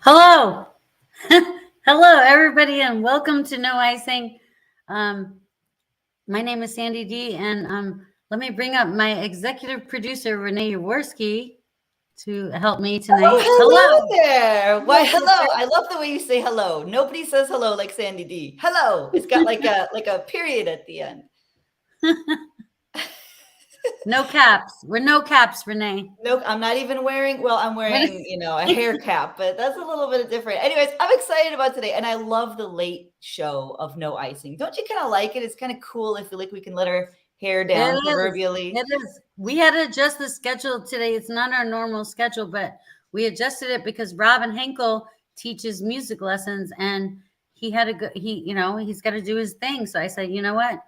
Hello. Hello, everybody, and welcome to No Icing. My name is Sandy D, and let me bring up my executive producer, Renee Jaworski, to help me tonight. Oh, hello there. Why, hello. I love the way you say hello. Nobody says hello like Sandy D. Hello. It's got like a period at the end. No caps. We're no caps, Renee. No, I'm not even wearing, well, I'm wearing, a hair cap, but that's a little bit different. Anyways, I'm excited about today, and I love the late show of No Icing. Don't you kind of like it? It's kind of cool. I feel like we can let our hair down proverbially. It is. We had to adjust the schedule today. It's not our normal schedule, but we adjusted it because Robin Henkel teaches music lessons, and he had to go. He's got to do his thing. So I said, you know what?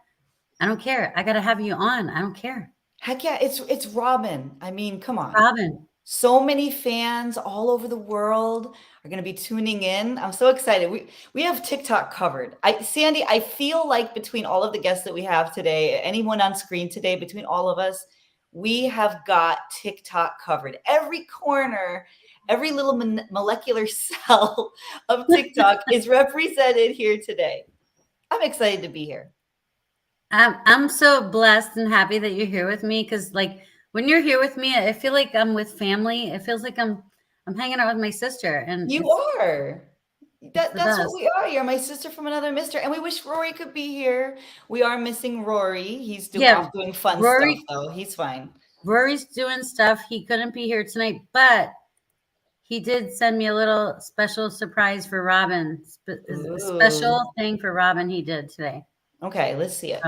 I don't care. I got to have you on. I don't care. Heck yeah, it's Robin. I mean, come on. Robin. So many fans all over the world are going to be tuning in. I'm so excited. We have TikTok covered. Sandy, I feel like between all of the guests that we have today, anyone on screen today, between all of us, we have got TikTok covered. Every corner, every little molecular cell of TikTok is represented here today. I'm excited to be here. I'm so blessed and happy that you're here with me, because like when you're here with me, I feel like I'm with family. It feels like I'm hanging out with my sister. And you are. That's what we are. You're my sister from another mister. And we wish Rory could be here. We are missing Rory. He's off doing fun stuff, though. He's fine. Rory's doing stuff. He couldn't be here tonight, but he did send me a little special surprise for Robin. A special thing for Robin he did today. Okay, let's see it.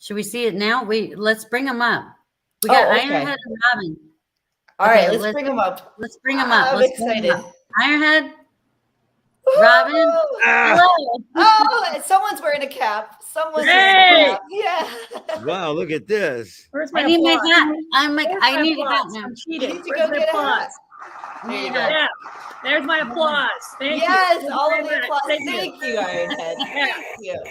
Should we see it now? Let's bring him up. We got Ironhead and Robin. All right, let's bring him up. Let's bring him up. I'm excited. Ironhead, Robin. Hello. Oh, someone's wearing a cap. Someone's wearing a cap. Yeah. Wow, look at this. Where's my hat? I need a hat now. I'm cheating. You need to go get a hat. There you go. Yeah. There's my applause. Thank you. Yes, all of the applause. Thank you, Ironhead. Thank you.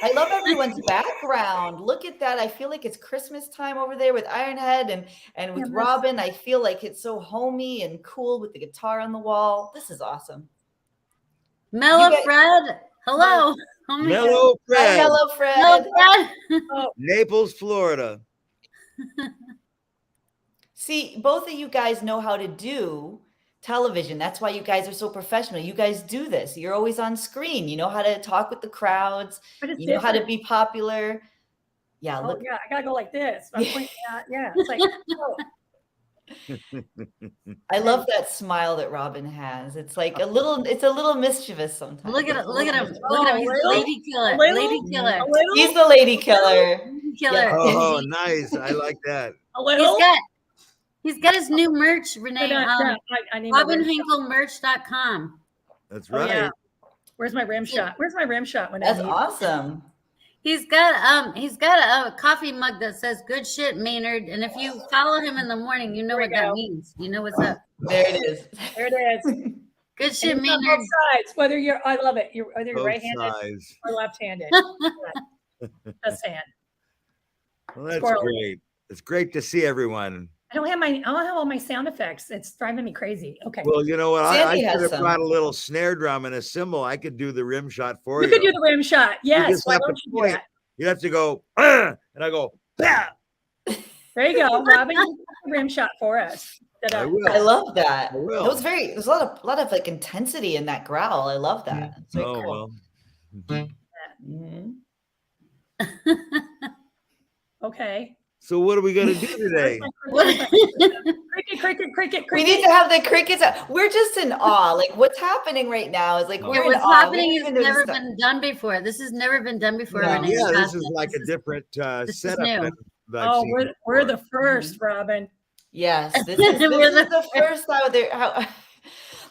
I love everyone's background. Look at that. I feel like it's Christmas time over there with Ironhead and with Robin. I feel like it's so homey and cool with the guitar on the wall. This is awesome. Mellow Fred. Hello. Mellow Fred. Hello, Fred. Hello, Fred. Naples, Florida. See, both of you guys know how to do television. That's why you guys are so professional. You guys do this. You're always on screen. You know how to talk with the crowds. You know how to be popular. Yeah. Look. Yeah, I gotta go like this. I'm pointing at, yeah. It's like, I love that smile that Robin has. It's like a little mischievous sometimes. Look at him. Look at him. He's the lady killer. Lady killer. He's the lady killer. Killer. Oh, nice. I like that. He's got his new merch, Renee. RobinHenkelMerch.com. That's right. Yeah. Where's my rim shot? Where's my rim shot? That's awesome. He's got a coffee mug that says "Good shit, Maynard," and if you follow him in the morning, you know what that means. You know what's up. There it is. There it is. Good shit, Maynard. Both sides. Whether I love it. Whether you're right-handed or left-handed. Just hand. Well, that's great. It's great to see everyone. I don't have all my sound effects. It's driving me crazy. Okay. Well, you know what? I should have brought a little snare drum and a cymbal. I could do the rim shot for you. You could do the rim shot. Yes. Why don't you do that? You have to go, and I go, bah! There you go, Robin. You do the rim shot for us. I love that. There's a lot of like intensity in that growl. I love that. It's very cool. Well. Okay. So what are we going to do today? Cricket. We need to have the crickets. We're just in awe. Like what's happening right now is like we're in awe. What's happening has never been done before. This has never been done before. No. Yeah, this is like a different setup. We're the first, Robin. Yes, this is the first out there.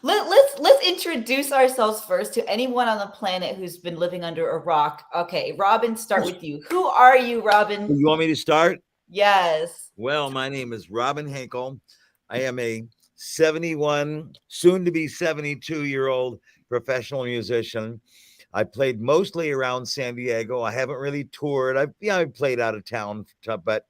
Let's introduce ourselves first to anyone on the planet who's been living under a rock. Okay, Robin, start with you. Who are you, Robin? You want me to start? Yes. Well, my name is Robin Henkel. I am a 71, soon to be 72-year-old professional musician. I played mostly around San Diego. I haven't really toured. I played out of town, but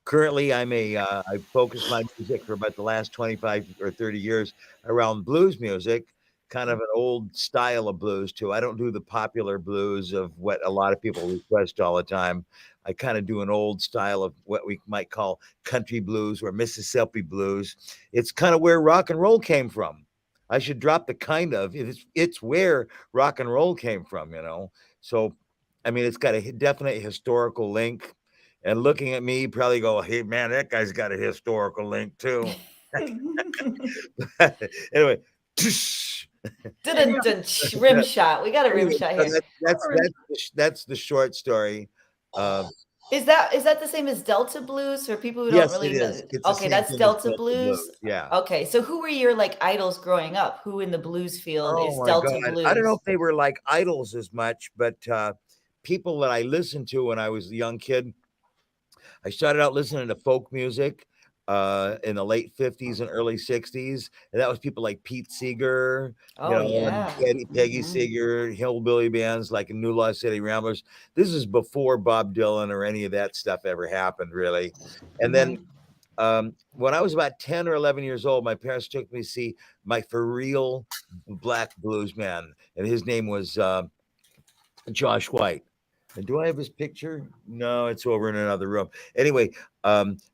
currently I focus my music for about the last 25 or 30 years around blues music, kind of an old style of blues too. I don't do the popular blues of what a lot of people request all the time. I kind of do an old style of what we might call country blues or Mississippi blues. It's kind of where rock and roll came from. I should drop the kind of. It's where rock and roll came from, So, I mean, it's got a definite historical link. And looking at me, you probably go, "Hey, man, that guy's got a historical link too." Anyway, rim shot. We got a rim shot here. That's the short story. Is that the same as Delta blues for people who don't really know? Okay, that's Delta blues. Yeah. Okay, so who were your idols growing up? Who in the blues field is my Delta God. blues? I don't know if they were like idols as much, but people that I listened to when I was a young kid. I started out listening to folk music in the late 50s and early 60s. And that was people like Pete Seeger, and Peggy Seeger, hillbilly bands like New Lost City Ramblers. This is before Bob Dylan or any of that stuff ever happened, really. And then when I was about 10 or 11 years old, my parents took me to see my for real black blues man. And his name was Josh White. And do I have his picture? No, it's over in another room. Anyway,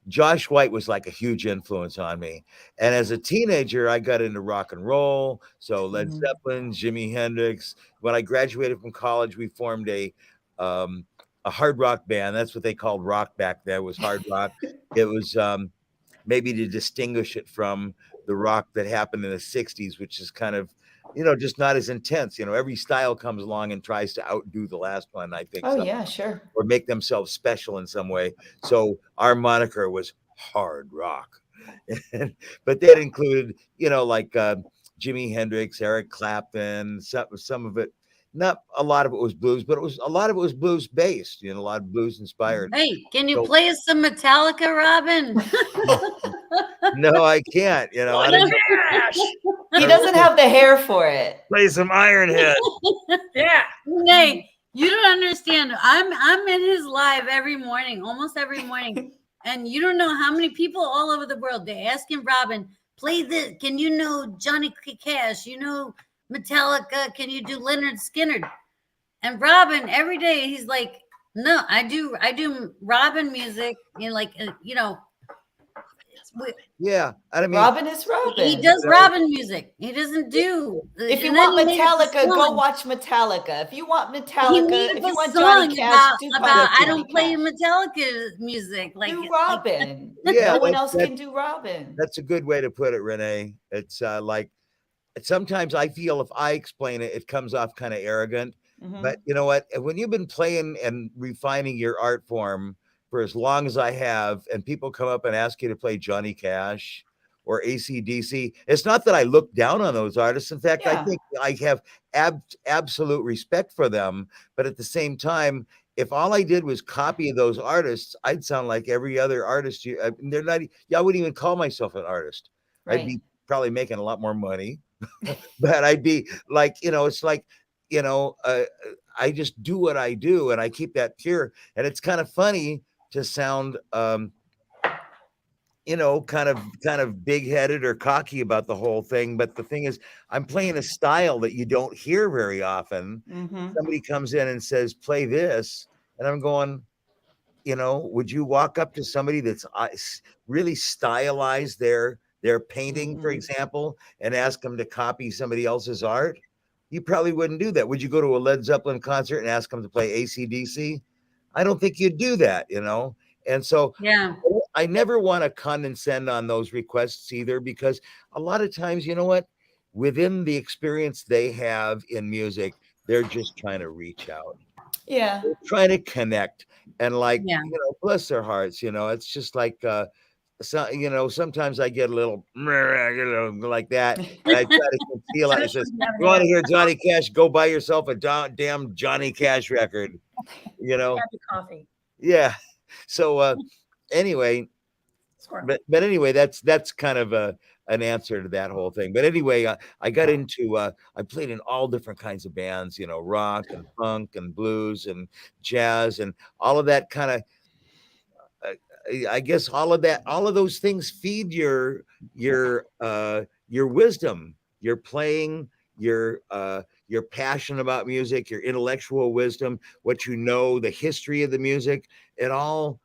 Josh White was like a huge influence on me. And as a teenager, I got into rock and roll. So Led Zeppelin, Jimi Hendrix. When I graduated from college, we formed a hard rock band. That's what they called rock back then. It was hard rock. It was maybe to distinguish it from the rock that happened in the 60s, which is kind of just not as intense. Every style comes along and tries to outdo the last one, I think. Oh, yeah, sure. Or make themselves special in some way. So our moniker was hard rock. But that included, like Jimi Hendrix, Eric Clapton, some of it. Not a lot of it was blues, but a lot of it was blues based, a lot of blues inspired. Hey, can you play us some Metallica, Robin? No, I can't. I don't, he doesn't have the hair for it. Play some Ironhead. Yeah. Hey, you don't understand. I'm in his live every morning, almost every morning, and you don't know how many people all over the world they're asking Robin, play this. Can you know Johnny Cash? Metallica? Can you do Leonard Skinner? And Robin every day he's like, no, I do Robin music. Yeah, I mean, Robin is Robin. He does Robin music. He doesn't do. If you want Metallica, go watch Metallica. If you want Metallica, if you want Johnny Cash, I don't play Metallica music. Do Robin. Yeah, no one else can do Robin. That's a good way to put it, Renee. It's like sometimes I feel if I explain it, it comes off kind of arrogant. But you know what? When you've been playing and refining your art form for as long as I have, and people come up and ask you to play Johnny Cash or AC/DC, it's not that I look down on those artists. In fact, I think I have absolute respect for them. But at the same time, if all I did was copy those artists, I'd sound like every other artist. They're not. I wouldn't even call myself an artist. Right. I'd be probably making a lot more money, but I'd be like, it's like, I just do what I do and I keep that pure. And it's kind of funny to sound, kind of big-headed or cocky about the whole thing. But the thing is, I'm playing a style that you don't hear very often. Somebody comes in and says, play this. And I'm going, would you walk up to somebody that's really stylized their painting, for example, and ask them to copy somebody else's art? You probably wouldn't do that. Would you go to a Led Zeppelin concert and ask them to play AC/DC? I don't think you'd do that, And so I never want to condescend on those requests either, because a lot of times, you know what, within the experience they have in music, they're just trying to reach out. Yeah. They're trying to connect. And bless their hearts, it's just like, so, sometimes I get a little like that, and I try to conceal it. It says, you want to hear Johnny Cash? Go buy yourself a damn Johnny Cash record. Coffee. Yeah. So anyway, but anyway, that's kind of a an answer to that whole thing. But anyway, I got into I played in all different kinds of bands, you know, rock and funk and blues and jazz and all of that kind of. I guess all of those things feed your wisdom, your playing, your passion about music, your intellectual wisdom, what you know, the history of the music. It all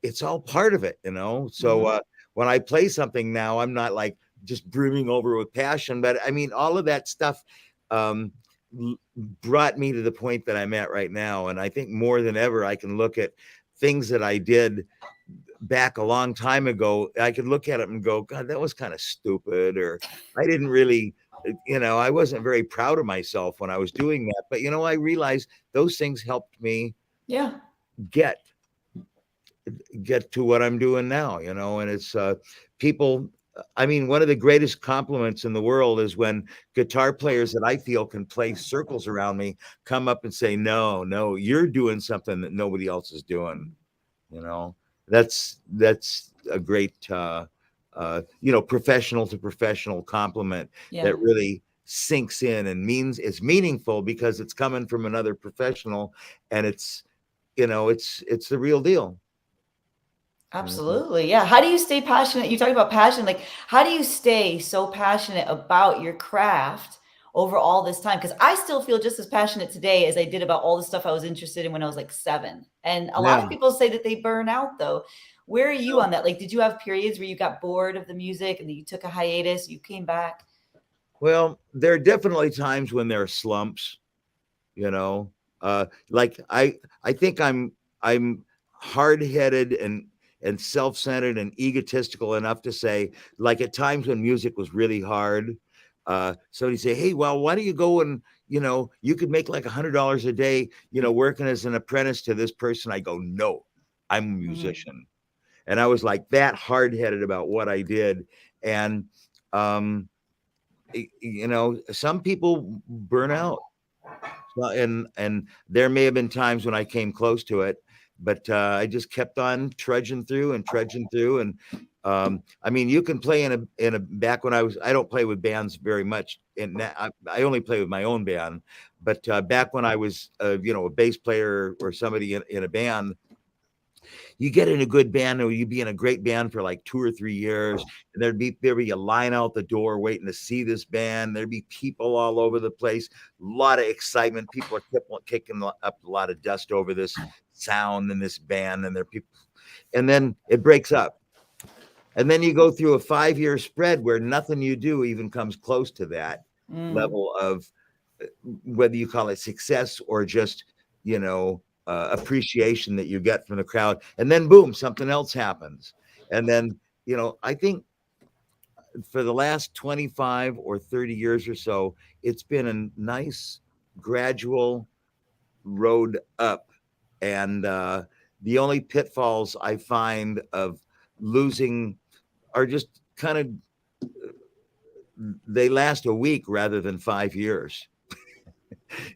it's all part of it, you know. So when I play something now, I'm not like just brimming over with passion, but I mean all of that stuff brought me to the point that I'm at right now. And I think more than ever, I can look at things that I did back a long time ago. I could look at it and go, God, that was kind of stupid, or I didn't really, you know, I wasn't very proud of myself when I was doing that. But, you know, I realized those things helped me get to what I'm doing now, you know. And it's people, I mean, one of the greatest compliments in the world is when guitar players that I feel can play circles around me come up and say, no, you're doing something that nobody else is doing. You know, that's a great, you know, professional to professional compliment that really sinks in and means it's meaningful because it's coming from another professional, and it's, you know, it's the real deal. Absolutely. Yeah. How do you stay passionate? You talk about passion. Like, how do you stay so passionate about your craft over all this time? Because I still feel just as passionate today as I did about all the stuff I was interested in when I was like 7. And a lot of people say that they burn out, though. Where are you on that? Like, did you have periods where you got bored of the music and you took a hiatus, you came back? Well, there are definitely times when there are slumps, you know. Like I think I'm hard-headed and self-centered and egotistical enough to say, like at times when music was really hard, somebody say, hey, well, why don't you go and, you know, you could make like $100 a day, you know, working as an apprentice to this person. I go, no, I'm a musician. And I was like that hard-headed about what I did. And, you know, some people burn out. And there may have been times when I came close to it, but I just kept on trudging through. And I mean, you can play in a back when I don't play with bands very much, and I only play with my own band. But back when I was you know, a bass player or somebody in a band, you get in a good band, or you'd be in a great band for like 2 or 3 years, and there'd be a line out the door waiting to see this band. There'd be people all over the place, a lot of excitement. People are kicking up a lot of dust over this sound and this band, and there are people, and then it breaks up. And then you go through a 5-year spread where nothing you do even comes close to that level of, whether you call it success or just, you know, appreciation that you get from the crowd. And then boom, something else happens. And then, you know, I think for the last 25 or 30 years or so, it's been a nice gradual road up. And the only pitfalls I find of losing are just kind of, they last a week rather than 5 years.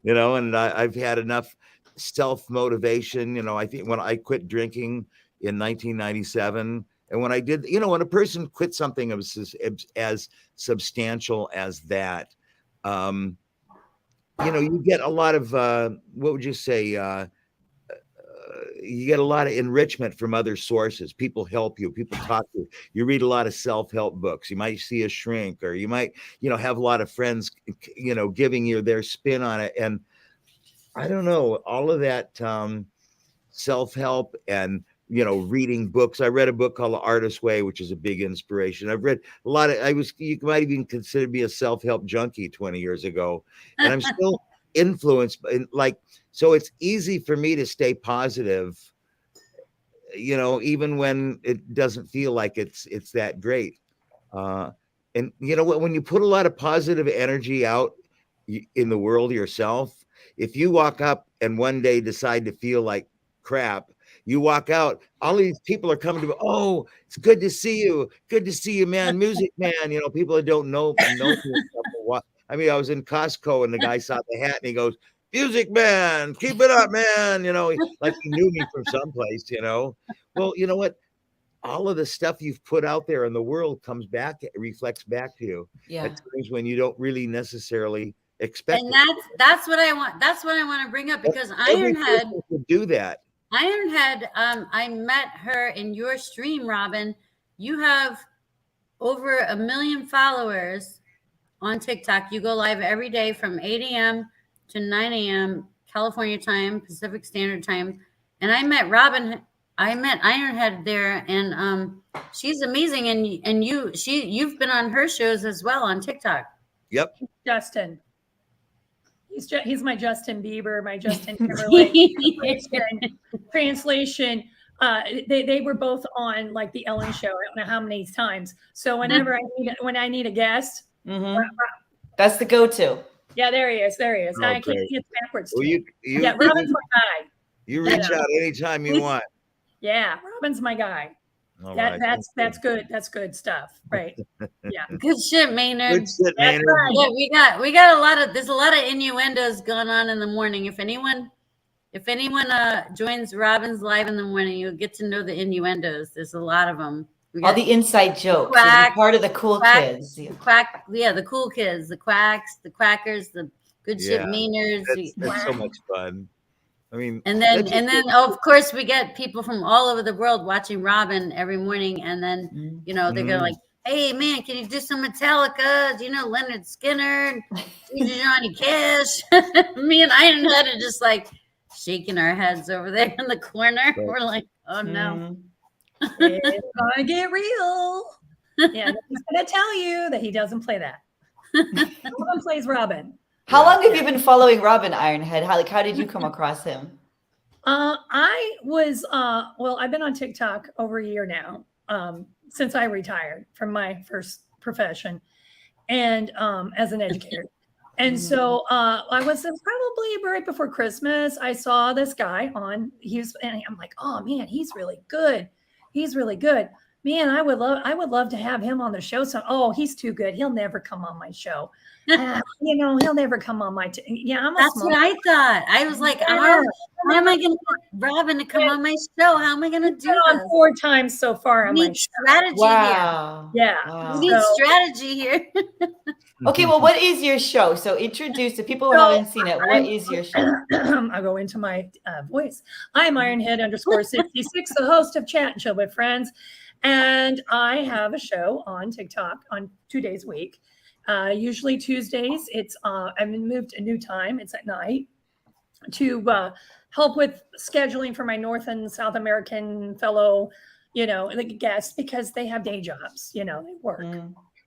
You know, and I've had enough self-motivation. You know, I think when I quit drinking in 1997, and when I did, you know, when a person quits something as substantial as that, you know, you get a lot of, what would you say, you get a lot of enrichment from other sources. People help you, people talk to you. You read a lot of self-help books. You might see a shrink, or you might, you know, have a lot of friends, you know, giving you their spin on it. And I don't know, all of that self-help and, you know, reading books. I read a book called The Artist's Way, which is a big inspiration. I've read a lot of, you might even consider me a self-help junkie 20 years ago. And I'm still influenced by, like, so it's easy for me to stay positive, you know, even when it doesn't feel like it's that great. And you know what, when you put a lot of positive energy out in the world yourself, if you walk up and one day decide to feel like crap, you walk out, all these people are coming to, oh, it's good to see you, man, music man. You know, people that don't know what. I mean, I was in Costco and the guy saw the hat and he goes, music man, keep it up, man. You know, like he knew me from someplace, you know. Well, you know what? all of the stuff you've put out there in the world comes back, it reflects back to you Yeah. at times when you don't really necessarily expect And it. that's what I want. That's what I want to bring up, because Every Ironhead, person could do that. I met her in your stream, Robin. You have over 1 million followers on TikTok. You go live every day from 8 a.m. to 9 a.m. California time, Pacific Standard Time. And I met Ironhead there, and she's amazing. And you've been on her shows as well on TikTok. Yep. Justin. He's my Justin Bieber, my Justin Timberlake. Translation. They were both on like the Ellen Show. I don't know how many times. So whenever when I need a guest, that's the go-to. Yeah, there he is. There he is. Oh, I can't great. get backwards. Well, yeah, Robin's my guy. You reach out anytime you want. Yeah, Robin's my guy. All That's good. That's good stuff. Right. Yeah. Good shit, Maynard. Good shit, Maynard. Right. Yeah, we got there's a lot of innuendos going on in the morning. If anyone joins Robin's live in the morning, you'll get to know the innuendos. There's a lot of them. All the inside jokes. Quack, part of the cool kids. The cool kids, the quacks, the quackers, the good shit Maynards. That's so much fun. I mean, and then of course we get people from all over the world watching Robin every morning, and then they're gonna like, hey man, can you do some Metallica? Do you know Leonard Skinner, Johnny Cash? Me and Ironhead are just like shaking our heads over there in the corner. We're like, oh no. It's gonna get real. Yeah, he's gonna tell you that he doesn't play that. Robin plays Robin. How long have you been following Robin, Ironhead? How did you come across him? I was I've been on TikTok over a year now, since I retired from my first profession, and as an educator. And so I was probably right before Christmas. I saw this guy and I'm like, oh man, he's really good. He's really good. Man, I would love to have him on the show. So, he's too good. He'll never come on my show. He'll never come on my. That's what I thought. I was like, how am I going to get Robin to come on my show? How am I going to do on this? 4 times so far. We need strategy here. Yeah, wow. We need strategy here. Okay, well, what is your show? So introduce the people who haven't seen it. What is your show? I'll go into my voice. I'm Ironhead_66, the host of Chat and Chill with Friends. And I have a show on TikTok on 2 days a week. Usually Tuesdays. I've been moved a new time. It's at night to help with scheduling for my North and South American fellow, guests, because they have day jobs, they work.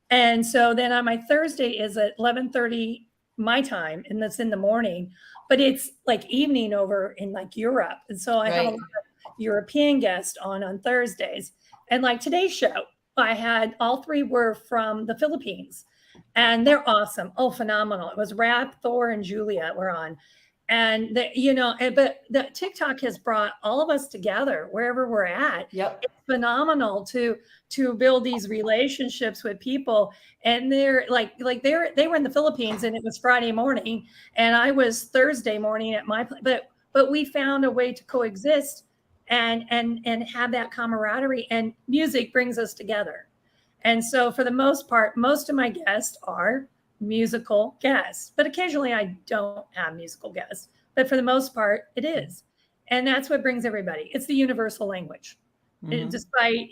And so then on my Thursday is at 11:30 my time, and that's in the morning, but it's like evening over in like Europe. And so I have a lot of European guests on Thursdays. And like today's show, I had all 3 were from the Philippines, and they're awesome. Oh, phenomenal. It was Rap, Thor, and Julia were on. And but the TikTok has brought all of us together wherever we're at. Yep. It's phenomenal to build these relationships with people. And they're like they were in the Philippines, and it was Friday morning, and I was Thursday morning at my place. But we found a way to coexist and have that camaraderie, and music brings us together. And so for the most part, most of my guests are musical guests, but occasionally I don't have musical guests, but for the most part it is. And that's what brings everybody. It's the universal language. Despite,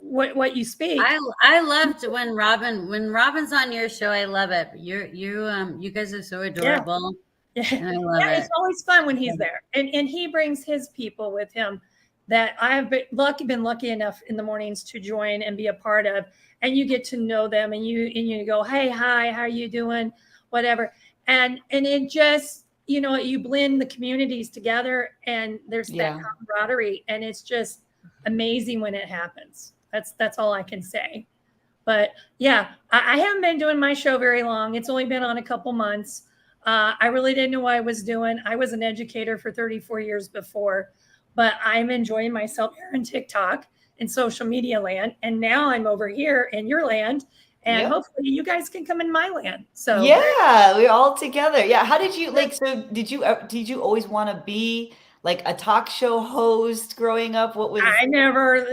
what you speak. I loved when Robin's on your show. I love it. You guys are so adorable. Yeah. And I love it. It's always fun when he's there. And he brings his people with him that I've been lucky enough in the mornings to join and be a part of. And you get to know them, and you go, hey, hi, how are you doing? Whatever. And it just, you blend the communities together, and there's that camaraderie, and it's just amazing when it happens. That's all I can say. But yeah, I haven't been doing my show very long. It's only been on a couple months. I really didn't know what I was doing. I was an educator for 34 years before, but I'm enjoying myself here on TikTok in social media land. And now I'm over here in your land, and hopefully you guys can come in my land. So yeah, we're all together. Yeah. How did you so did you always want to be like a talk show host growing up? What was? I never,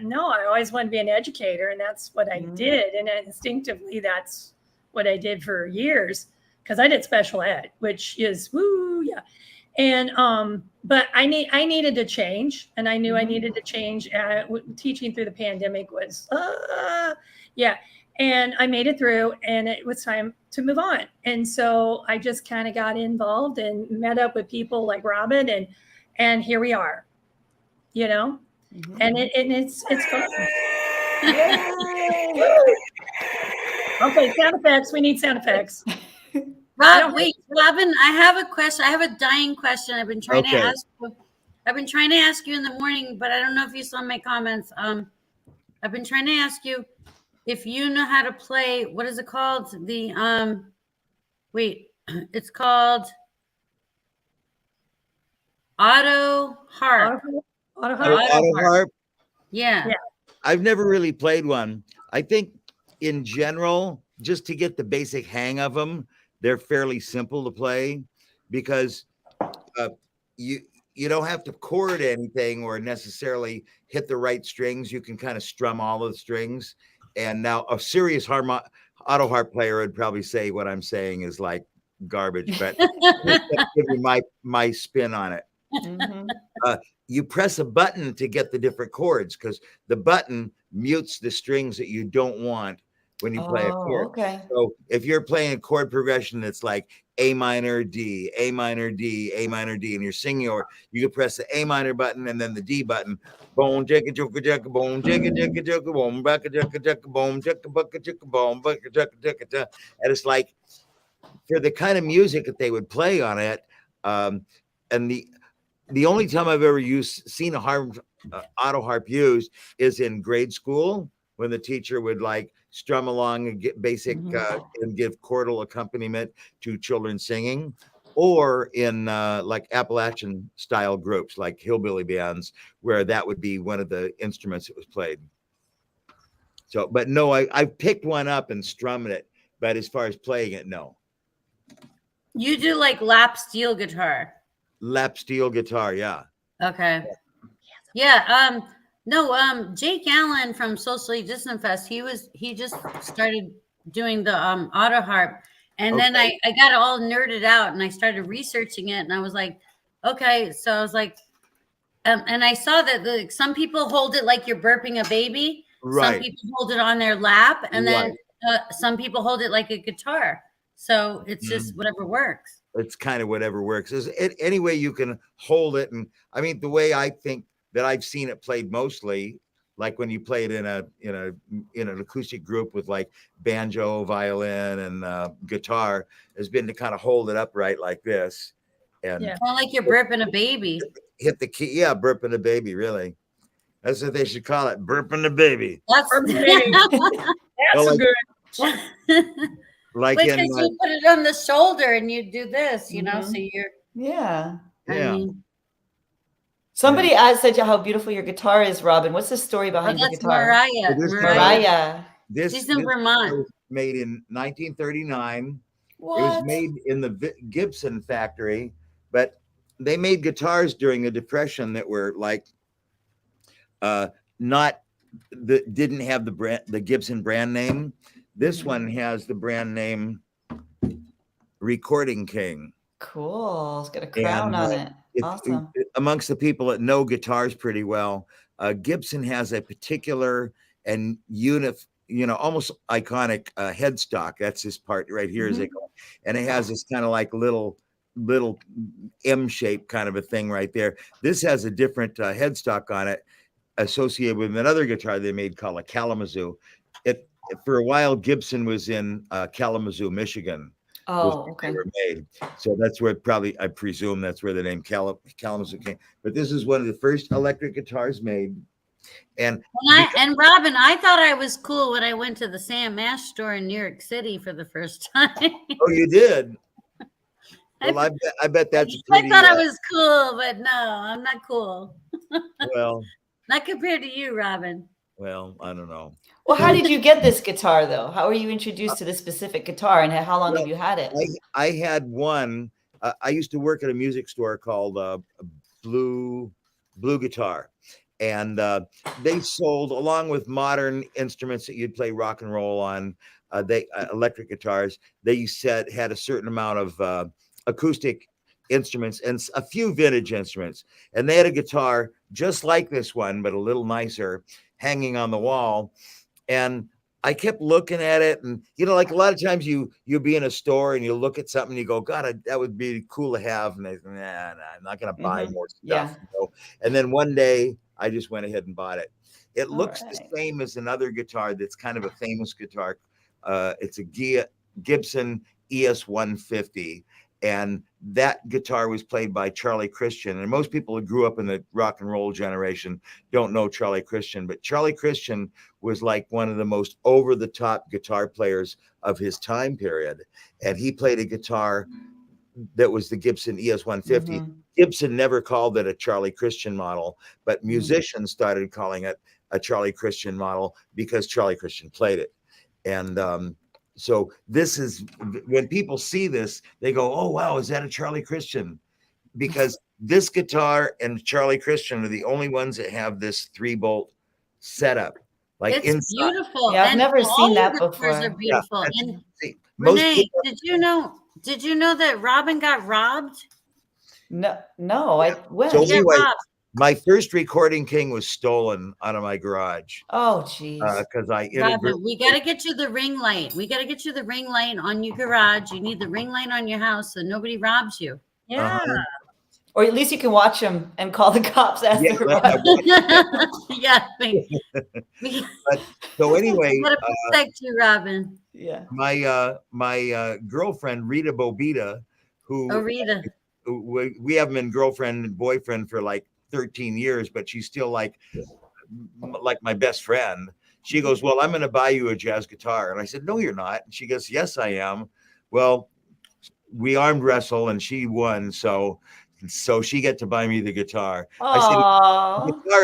no, I always wanted to be an educator, and that's what I did. And instinctively, that's what I did for years, because I did special ed, which is woo, yeah. And but I needed to change, and I knew I needed to change. Teaching through the pandemic was, yeah. And I made it through, and it was time to move on. And so I just kind of got involved and met up with people like Robin, and here we are, you know. And it's fun. Okay, sound effects. We need sound effects. Wait, Robin, I have a question. I have a dying question. I've been trying to ask you. I've been trying to ask you in the morning, but I don't know if you saw my comments. I've been trying to ask you if you know how to play. What is it called? The wait, it's called auto harp. Auto harp. Yeah. I've never really played one. I think in general, just to get the basic hang of them, they're fairly simple to play because you don't have to chord anything or necessarily hit the right strings. You can kind of strum all of the strings. And now a serious auto harp player would probably say what I'm saying is like garbage, but give you my spin on it. You press a button to get the different chords because the button mutes the strings that you don't want when you play a chord. Okay. So if you're playing a chord progression that's like A minor, D, A minor, D, A minor, D, and you're singing, or you can press the A minor button and then the D button. Boom, jacka, jacka, jacka, boom, jacka, jacka, jacka, boom, backa, jacka, jacka, boom, jacka, bucka, jacka, boom, backa, jacka, jacka, jacka. And it's like for the kind of music that they would play on it, and the only time I've ever seen a auto harp used is in grade school when the teacher would like strum along and get basic and give chordal accompaniment to children singing, or in like Appalachian style groups like hillbilly bands where that would be one of the instruments that was played. So, but no, I picked one up and strummed it, but as far as playing it, no. You do like lap steel guitar. Lap steel guitar, yeah. Okay. Yeah. No, Jake Allen from Socially Distant Fest, he just started doing the auto harp. And then I got all nerded out and I started researching it and I was like, okay. So I was like, and I saw that some people hold it like you're burping a baby. Right. Some people hold it on their lap, and then some people hold it like a guitar. So it's just whatever works. It's kind of whatever works. Any way you can hold it. And I mean, the way I think that I've seen it played mostly, like when you play it in an acoustic group with like banjo, violin, and guitar, has been to kind of hold it upright like this, and Kind of like you're burping a baby. Hit the key, burping a baby. Really, that's what they should call it, burping the baby. That's well, good. Like because you put it on the shoulder and you do this, you know, so you're yeah. I mean, somebody said how beautiful your guitar is, Robin. What's the story behind your guitar? Mariah. She's in Vermont. Was made in 1939. What? It was made in the Gibson factory, but they made guitars during the Depression that were like didn't have the Gibson brand name. This one has the brand name Recording King. Cool. It's got a crown on it. Awesome. Amongst the people that know guitars pretty well, Gibson has a particular and almost iconic headstock. That's this part right here, and it has this kind of like little M-shaped kind of a thing right there. This has a different headstock on it associated with another guitar they made called a Kalamazoo. For a while, Gibson was in Kalamazoo, Michigan. Oh, okay. They were made. So that's where I presume that's where the name Kalamazoo came. But this is one of the first electric guitars made. And Robin, I thought I was cool when I went to the Sam Ash store in New York City for the first time. Oh, you did? Well, I bet that's I thought I was cool, but no, I'm not cool. Well, not compared to you, Robin. Well, I don't know. Well, how did you get this guitar, though? How were you introduced to this specific guitar, and how long have you had it? I had one I used to work at a music store called Blue Guitar, and they sold, along with modern instruments that you'd play rock and roll on, they electric guitars. They had a certain amount of acoustic instruments and a few vintage instruments, and they had a guitar just like this one but a little nicer hanging on the wall. And I kept looking at it, and like a lot of times you be in a store and you look at something and you go, God, that would be cool to have, and nah, I'm not going to buy more stuff. Yeah. And then one day I just went ahead and bought it. It All looks right. the same as another guitar that's kind of a famous guitar. It's a Gibson ES-150, and that guitar was played by Charlie Christian. And most people who grew up in the rock and roll generation don't know Charlie Christian, but Charlie Christian was like one of the most over-the-top guitar players of his time period. And he played a guitar that was the Gibson ES-150. Gibson never called it a Charlie Christian model, but musicians started calling it a Charlie Christian model because Charlie Christian played it. And so this is, when people see this, they go, oh, wow, is that a Charlie Christian? Because this guitar and Charlie Christian are the only ones that have this 3-bolt setup. Like It's inside. beautiful. Yeah, I've and never all seen that the guitars before. are beautiful. Yeah, and see, most Renee, people, did you know that Robin got robbed? No, when? So He got anyway, robbed. my first recording king was stolen out of my garage Oh, geez. because I Robin, we got to get you the ring light. We got to get you the ring light on your garage. You need the ring light on your house so nobody robs you. Yeah. Or at least you can watch them and call the cops as Yeah, they're well, Yeah. so anyway, Got to protect you, Robin. Yeah. my girlfriend Rita Bobita, who Oh, Rita. we have been girlfriend and boyfriend for like 13 years, but she's still like my best friend. She goes, well, I'm going to buy you a jazz guitar. And I said, no, you're not. And she goes, yes, I am. Well, we armed wrestle and she won. So she got to buy me the guitar. I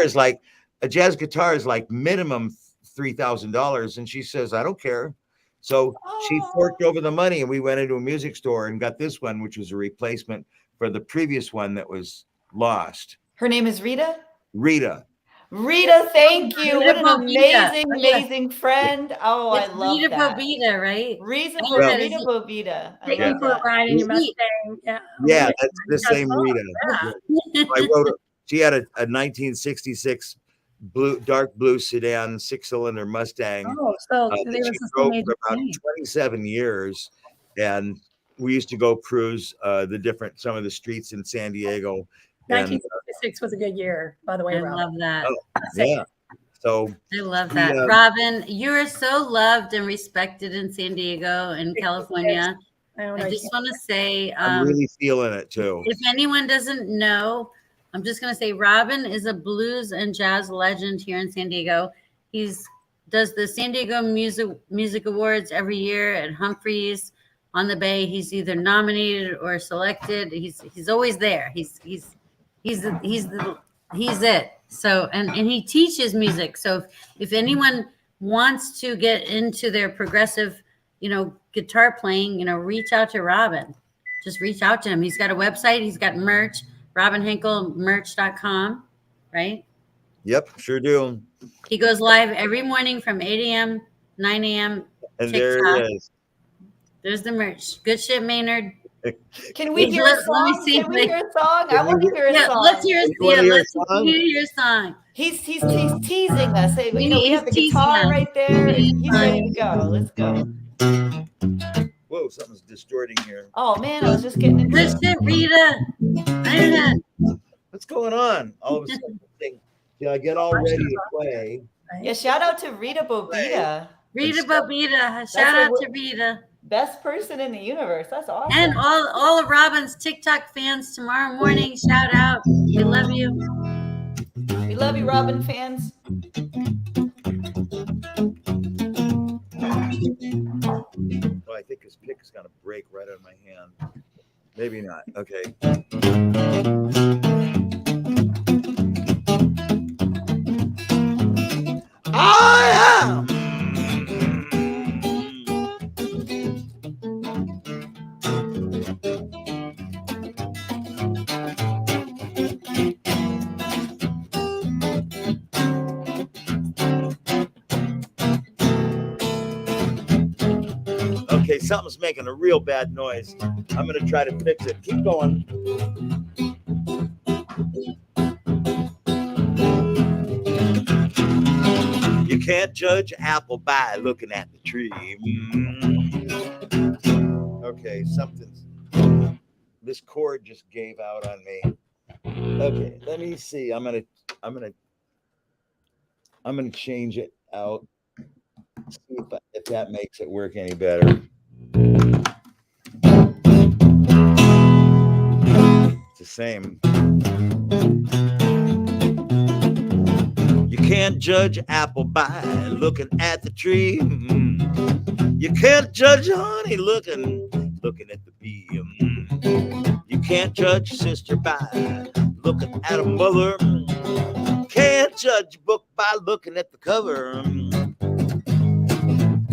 said, a jazz guitar is like minimum $3,000. And she says, I don't care. So she forked over the money and we went into a music store and got this one, which was a replacement for the previous one that was lost. Her name is Rita? Rita, thank you. Rita What an Bobita. amazing friend. Oh, It's I love Rita that. Bobita, right? Rita Yeah. Bobita. I Thank love you for that. riding your Mustang. Yeah. yeah, that's the same Oh, Rita. yeah. I wrote it. She had a 1966 dark blue sedan 6-cylinder Mustang Oh, so that they were she the drove same age for as about me. 27 years, and we used to go cruise some of the streets in San Diego. And 1966 was a good year, by the way, I Robin. love that. yeah, so I love that. Robin, you are so loved and respected in San Diego and California. I don't know. I just want to say, I'm really feeling it too. if anyone doesn't know, I'm just going to say Robin is a blues and jazz legend here in San Diego. He's does the San Diego Music Awards every year at Humphreys on the Bay. He's either nominated or selected. He's always there. He's it. So and he teaches music. So if anyone wants to get into their progressive, guitar playing, reach out to Robin. Just reach out to him. He's got a website. He's got merch. RobinHenkelMerch.com, right? Yep, sure do. He goes live every morning from 8 a.m., 9 a.m. And TikTok. there it is. There's the merch. Good shit, Maynard. Can we hear a Let me song? see Can we hear a song? I want to hear a Yeah, song. let's hear You wanna hear a let's song? hear your song. He's teasing us. Hey, we have the He's teasing guitar us. right there. He's ready to go. Let's go. Whoa, something's distorting here. Oh man, I was just getting into Good shit, Rita. Iron What's going on? All of a sudden, I get all ready to play. Yeah, shout out to Rita Bobita. Rita Bobita. Shout out to Rita. Best person in the universe. That's awesome. And all of Robin's TikTok fans tomorrow morning. Shout out. We love you. We love you, Robin fans. Oh, I think his pick is going to break right out of my hand. Maybe not. Okay. I am. something's making a real bad noise. I'm going to try to fix it. Keep going. You can't judge an apple by looking at the tree. Okay, something's... This cord just gave out on me. Okay, let me see. I'm gonna change it out. See if that makes it work any better. It's the same. You can't judge an apple by looking at the tree. You can't judge honey looking at the bee. You can't judge sister by looking at a mother. Can't judge a book by looking at the cover.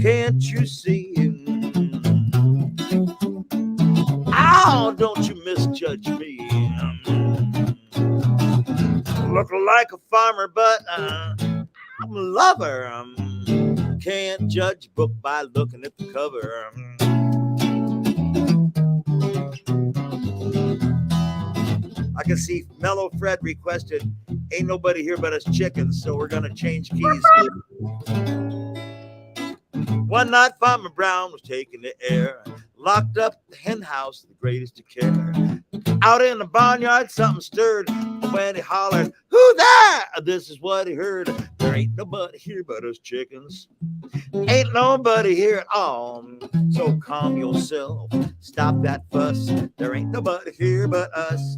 Can't you see? Oh, don't you misjudge me. Look like a farmer, but I'm a lover. Can't judge a book by looking at the cover. I can see Mellow Fred requested, ain't nobody here but us chickens, so we're going to change keys. One night Farmer Brown was taking the air, locked up the hen house, the greatest of care. Out in the barnyard, something stirred. When he hollered, "Who there?" This is what he heard. There ain't nobody here but us chickens. Ain't nobody here at all. So calm yourself. Stop that fuss. There ain't nobody here but us.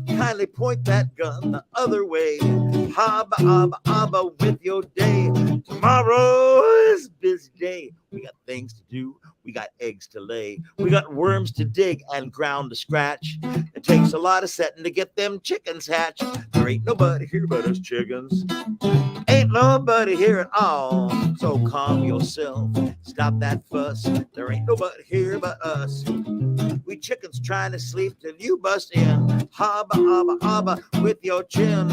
Kindly point that gun the other way. Hobba, abba, abba with your day. Tomorrow is a busy day. We got things to do. We got eggs to lay. We got worms to dig and ground to scratch. It takes a lot of setting to get them chickens hatched. There ain't nobody here but us chickens. Ain't nobody here at all. So calm yourself. Stop that fuss. There ain't nobody here but us. We chickens trying to sleep till you bust in. Hobba, abba, abba with your chin.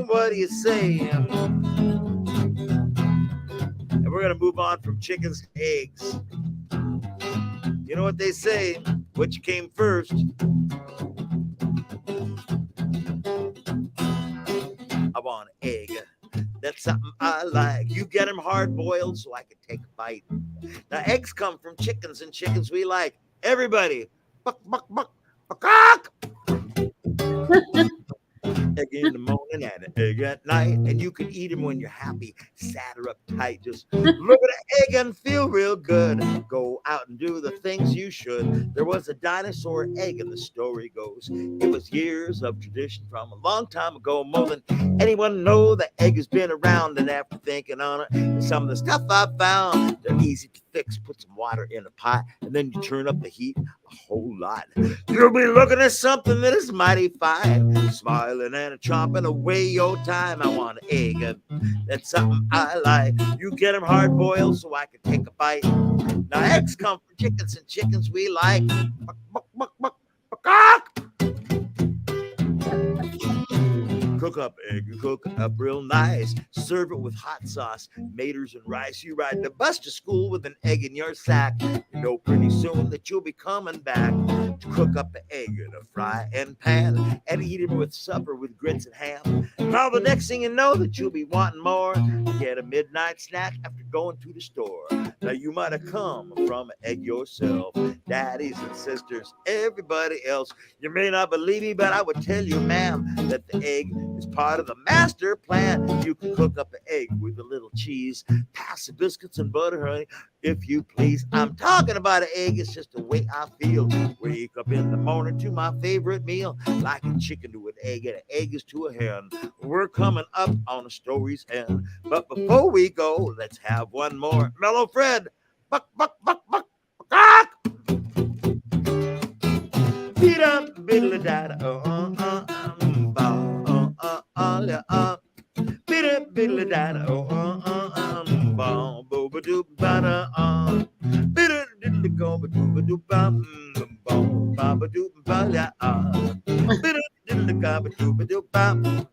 What do you say? And we're going to move on from chickens to eggs. You know what they say? Which came first? I want an egg. That's something I like. You get them hard boiled so I can take a bite. Now, eggs come from chickens, and chickens we like. Everybody, buck, buck, buck, buck, buck. Egg in the morning and an egg at night, and you can eat them when you're happy, sad or uptight. Just look at an egg and feel real good. Go out and do the things you should. There was a dinosaur egg, and the story goes it was years of tradition from a long time ago. More than anyone know, the egg has been around, and after thinking on it, some of the stuff I found, they're easy to fix. Put some water in a pot, and then you turn up the heat a whole lot. You'll be looking at something that is mighty fine, smiling and chomping away your time. I want an egg. That's something I like. You get them hard boiled so I can take a bite. Now eggs come from chickens, and chickens we like. Buck, buck, buck, buck, buck, buck. Cook up egg, you cook it up real nice. Serve it with hot sauce, maters, and rice. You ride the bus to school with an egg in your sack. You know pretty soon that you'll be coming back to cook up the egg in a frying pan and eat it with supper with grits and ham. Now the next thing you know that you'll be wanting more. Get a midnight snack after going to the store. Now you might have come from an egg yourself. Daddies and sisters, everybody else. You may not believe me, but I would tell you, ma'am, that the egg is part of the master plan. You can cook up an egg with a little cheese, pass the biscuits and butter, honey, if you please. I'm talking about an egg. It's just the way I feel. Wake up in the morning to my favorite meal, like a chicken to an egg and an egg is to a hen. We're coming up on the story's end, but before we go, let's have one more. Mellow Fred, buck, buck, buck, buck, buck. Beat up, biddle da beat up, biddle da bom, booba doop bada beat it, diddly go, ba dooba doop bum, bom, baba doop bala beat it, diddly go, ba dooba doop bum,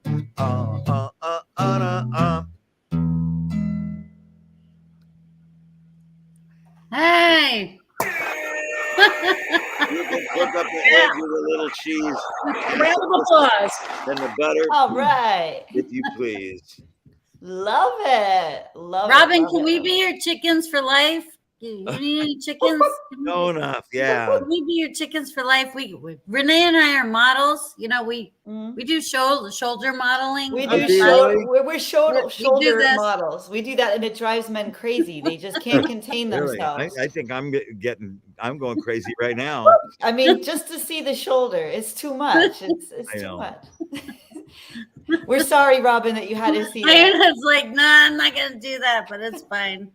Hey. You can cook up the eggs with a little cheese Round of applause. and the butter, All right. if you please. Love it. Love Robin, it. can we be your chickens for life? You need any chickens? No enough, yeah. Can we be your chickens for life? Renee and I are models. You know, we do shoulder modeling. We Oh, do do you really? we're shoulder We do this. models. We do that, and it drives men crazy. They just can't contain Really? themselves. I think I'm going crazy right now. I mean, just to see the shoulder, it's too much. It's I too know. much. We're sorry, Robin, that you had to see that. Ironhead's like, nah, I'm not gonna do that, but it's fine.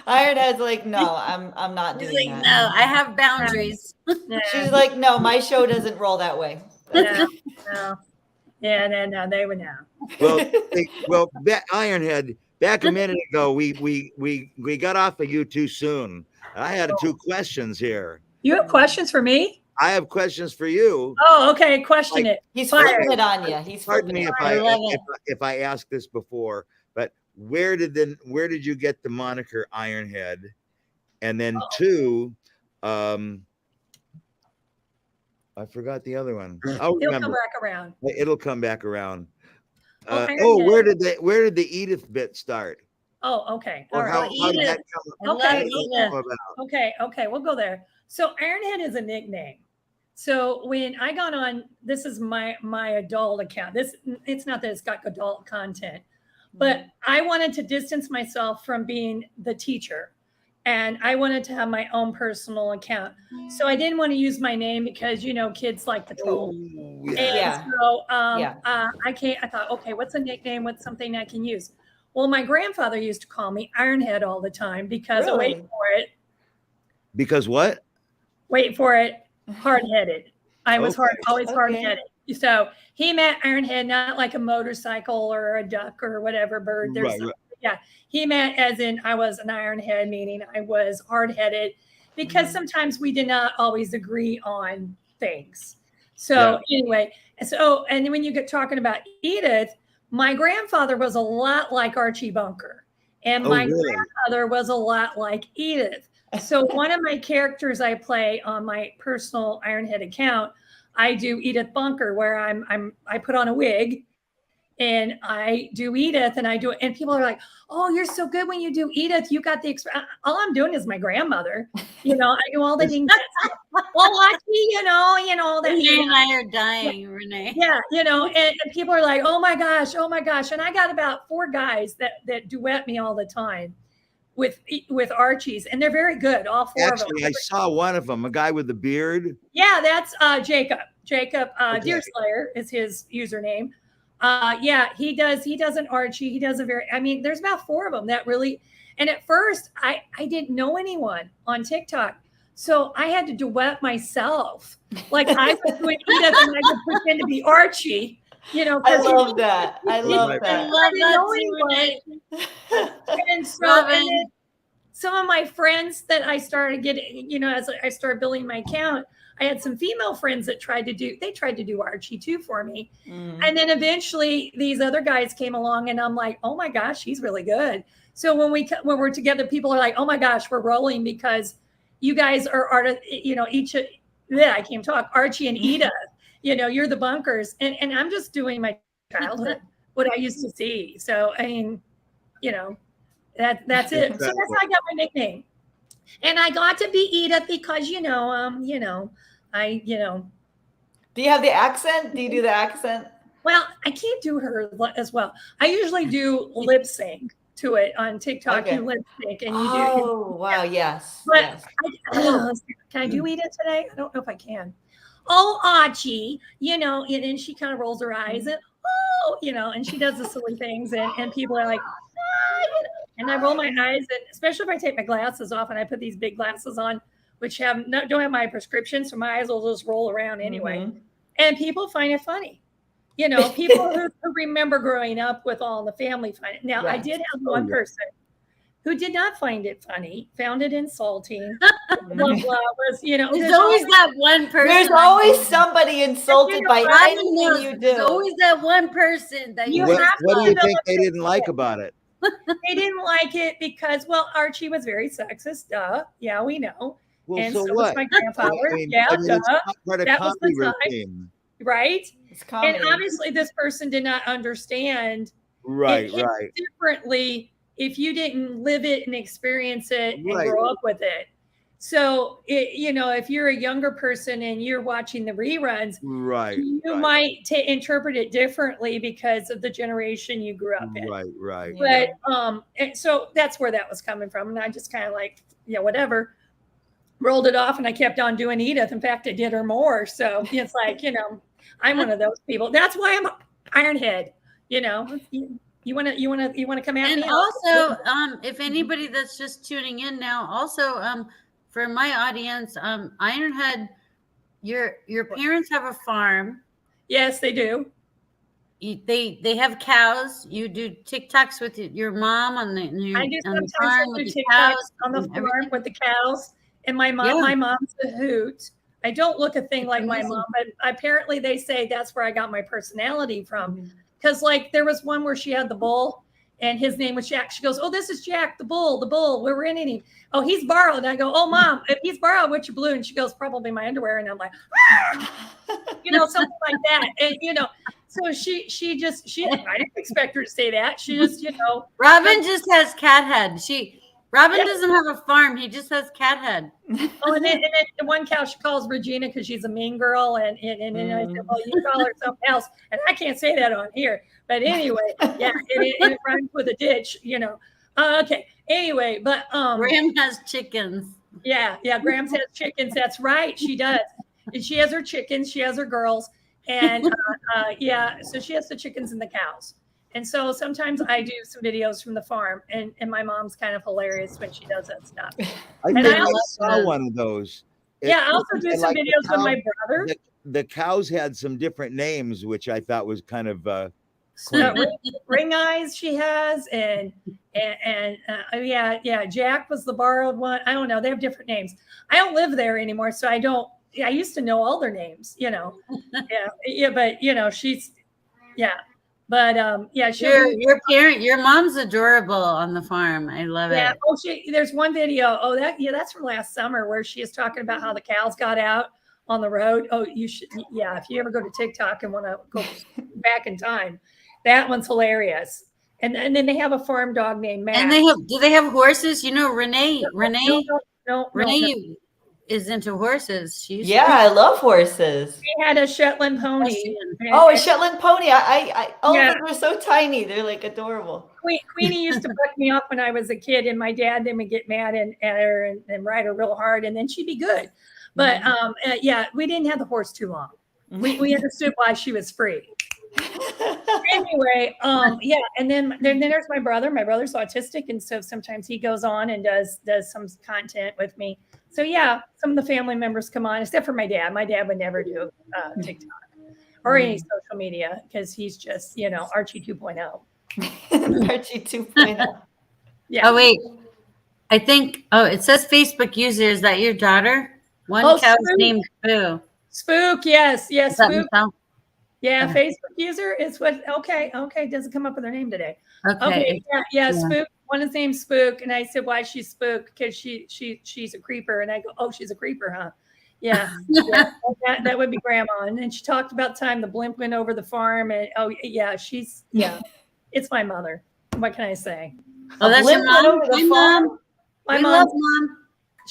Ironhead's like, no, I'm not He's doing like, that. no, I have boundaries. She's like, no, my show doesn't roll that way. No, no. Yeah, no, they would know. Well, Ironhead. Back a minute ago, we got off of you too soon. I had 2 questions here. You have questions for me? I have questions for you. Oh, okay. Question it. He's Fire. flipping it on you. He's Pardon flipping me it. I love it. if I asked this before, but where did you get the moniker Ironhead? And then 2, I forgot the other one. I'll He'll come remember. back around. It'll come back around. Oh, Ironhead. Where did the Edith bit start? Oh, okay. All Or right. how did that I love Okay. Edith. come about? Okay, we'll go there. So Ironhead is a nickname. So when I got on, this is my adult account. It's not that it's got adult content, but I wanted to distance myself from being the teacher, and I wanted to have my own personal account. So I didn't want to use my name because kids like the troll. Oh, And yeah. so Yeah. I thought, okay, what's a nickname? What's something I can use? Well, my grandfather used to call me Ironhead all the time because Really? wait for it. Because what? Wait for it. Hard-headed. I was Okay. always Okay. hard-headed. So he meant Ironhead, not like a motorcycle or a duck or whatever bird. Right. Yeah. He meant as in I was an Ironhead, meaning I was hard-headed because sometimes we did not always agree on things. So anyway, and when you get talking about Edith, my grandfather was a lot like Archie Bunker, and my grandmother was a lot like Edith. So one of my characters I play on my personal Ironhead account, I do Edith Bunker, where I put on a wig and I do Edith, and people are like, "Oh, you're so good when you do Edith. You got the all I'm doing is my grandmother. I do all the things. Well, Archie, all that. Renee and I are dying, Renee. Yeah, and people are like, oh my gosh. And I got about 4 guys that duet me all the time with Archies, and they're very good, all 4 of them. Actually, I saw one of them, a guy with a beard. Yeah, that's Jacob. Deer Slayer is his username. Yeah, he does an Archie. He does there's about 4 of them that really, and at first I didn't know anyone on TikTok. So I had to duet myself. Like I was doing Edith and I could pretend to be Archie, I love that. I love I that. love that too, Renee. And so Robin. and then some of my friends that I started getting, as I started building my account, I had some female friends that tried to do Archie too for me. And then eventually these other guys came along and I'm like, oh my gosh, he's really good. So when we're together, people are like, oh my gosh, we're rolling because you guys are I can't talk, Archie and Edith, you're the bunkers. And I'm just doing my childhood, what I used to see. So, I mean, that's it. So that's how I got my nickname. And I got to be Edith because, I. Do you have the accent? Do you do the accent? Well, I can't do her as well. I usually do lip sync to it on TikTok. Okay. You lip sync and you do. Oh, wow. Yes. But Yes. can I do Edith today? I don't know if I can. Oh, Archie, and then she kind of rolls her eyes and and she does the silly things and people are like, and I roll my eyes, and especially if I take my glasses off and I put these big glasses on, which don't have my prescription, so my eyes will just roll around anyway. And people find it funny. People who remember growing up with All in the Family find it. Now, Yes. I did have one person who did not find it funny, found it insulting. Blah, blah, was, There's always that one person. There's always somebody insulted by Robin anything knows you There's do. always that one person that you What have do to you think they didn't like about it? They didn't like it because, well, Archie was very sexist. Duh. Yeah, we know. Well, And so so was what? my grandfather. Yeah, I mean, duh. it's not part of That was comedy the time, routine. right? It's And comedy. obviously, this person did not understand Right, it hit right, differently if you didn't live it and experience it and Right. grow up with it. So, if you're a younger person and you're watching the reruns, right, you right, might interpret it differently because of the generation you grew up in. right, right. Yeah. But and so that's where that was coming from. And I just kind of like, whatever, rolled it off, and I kept on doing Edith. In fact, I did her more. So it's like, I'm one of those people. That's why I'm Ironhead. You want to come at And me? also, if anybody that's just tuning in now, also, for my audience, Ironhead, your parents have a farm. Yes, they do. They have cows. You do TikToks with your mom on the I do on the sometimes I farm do with the TikToks cows on the and farm everything. with the cows. And my mom, Yeah. my mom's a hoot. I don't look a thing It's like my amazing. mom, but apparently they say that's where I got my personality from. Mhm. Because like there was one where she had the bull and his name was Jack. She goes, "Oh, this is Jack, the bull, We're renting him. Oh, he's borrowed." And I go, "Oh, Mom, if he's borrowed, what's your blue?" And she goes, "Probably my underwear." And I'm like, something like that. And so she I didn't expect her to say that. She just, Robin just has cat head. Robin Yeah. doesn't have a farm. He just has cat head. Oh, and then the one cow she calls Regina because she's a mean girl, and I said, "Well, you call her something else," and I can't say that on here. But anyway, yeah, it rhymes with a ditch, Okay, anyway, but Graham has chickens. yeah, Graham has chickens. That's right, she does, and she has her chickens, she has her girls, and yeah, so she has the chickens and the cows. And so sometimes I do some videos from the farm, and my mom's kind of hilarious when she does that stuff. I And think I I also- saw one of those. Yeah, I also do and some like the videos with my cow- brother. The cows had some different names, which I thought was kind of Ring eyes she has, and yeah, Jack was the borrowed one. I don't know, they have different names. I don't live there anymore, so I don't. I used to know all their names, yeah, but she's but yeah, Your mom's adorable on the farm. I love yeah. it. Oh, there's one video. Oh, that's from last summer where she is talking about how the cows got out on the road. Oh, you should, yeah. If you ever go to TikTok and want to go back in time, that one's hilarious. And then they have a farm dog named Matt. And do they have horses? Renee No. is into horses. She used Yeah, I love horses. She had a Shetland pony. Oh, a Shetland pony. All Yeah. of them are so tiny. They're like adorable. Queenie used to buck me up when I was a kid, and my dad then would get mad at her and ride her real hard, and then she'd be good. But yeah, we didn't have the horse too long. We understood why she was free. Anyway, yeah, and then there's my brother. My brother's autistic, and so sometimes he goes on and does some content with me. So yeah, some of the family members come on, except for my dad. My dad would never do TikTok or any social media because he's just Archie 2.0. Archie 2.0. Yeah. Oh wait, I think. Oh, it says Facebook user. Is that your daughter? One Oh, cow's Spook. named Boo. Spook, yes, Is that Spook. Michelle? Yeah, Okay. Facebook user is what. Okay, doesn't come up with her name today. Okay. Okay, yeah, Yeah. Spook. One is named Spook, and I said, "Why she's Spook? Because she's a creeper." And I go, "Oh, she's a creeper, huh?" Yeah, yeah. That would be Grandma. And then she talked about time the blimp went over the farm, and oh yeah, it's my mother. What can I say? Oh, that's your blimp went mom. over the Hi, farm? Mom. My We mom. love Mom.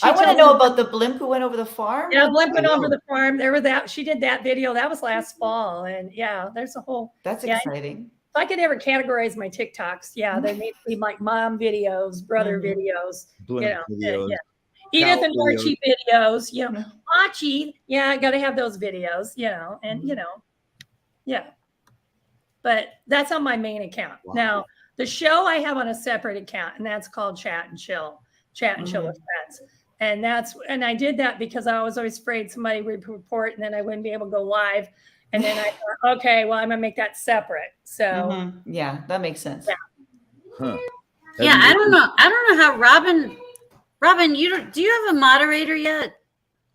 I want to tells know me- about the blimp who went over the farm. Yeah, blimp went I over know. the farm. There was that. She did that video. That was last fall, and yeah, there's a whole. That's Yeah. exciting. If I could ever categorize my TikToks, yeah, there need to be like mom videos, brother Mhm. videos, blimp videos. yeah. Edith and Cow Archie videos, Mhm. Archie, yeah, I got to have those videos, and yeah. But that's on my main account. Wow. Now, the show I have on a separate account, and that's called Chat and Chill with Friends. And I did that because I was always afraid somebody would report and then I wouldn't be able to go live. And then I thought, okay, well, I'm gonna make that separate. So Mhm. Yeah, that makes sense. Yeah. Huh. Yeah, I don't know. I don't know how Robin, do you have a moderator yet?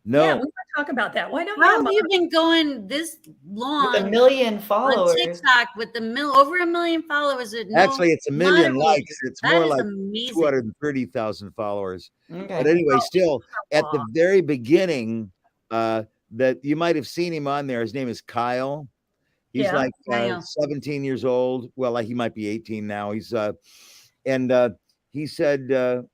No. Yeah, we want to talk about that. Why don't you How have have you been going this With long 1 million on followers. TikTok with over 1 million followers? With no Actually, it's 1 million moderators? likes. It's That more is like amazing. 230,000 followers. But Okay. anyway, still at the Aw. very beginning, that you might have seen him on there. His name is Kyle. He's Yeah. like Kyle. 17 years old. Well, like he might be 18 now. He's and he said,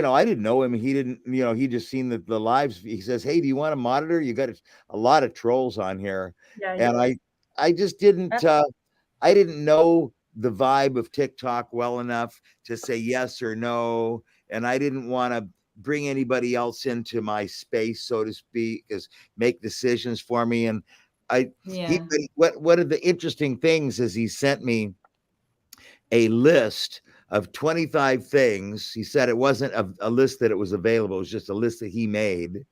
I didn't know him. He didn't, he just seen the lives. He says, "Hey, do you want a monitor? You got a lot of trolls on here." Yeah. And I just didn't I didn't know the vibe of TikTok well enough to say yes or no. And I didn't want to bring anybody else into my space, so to speak, as make decisions for me. And one of the interesting things is he sent me a list of 25 things. He said it wasn't a list that it was available. It was just a list that he made.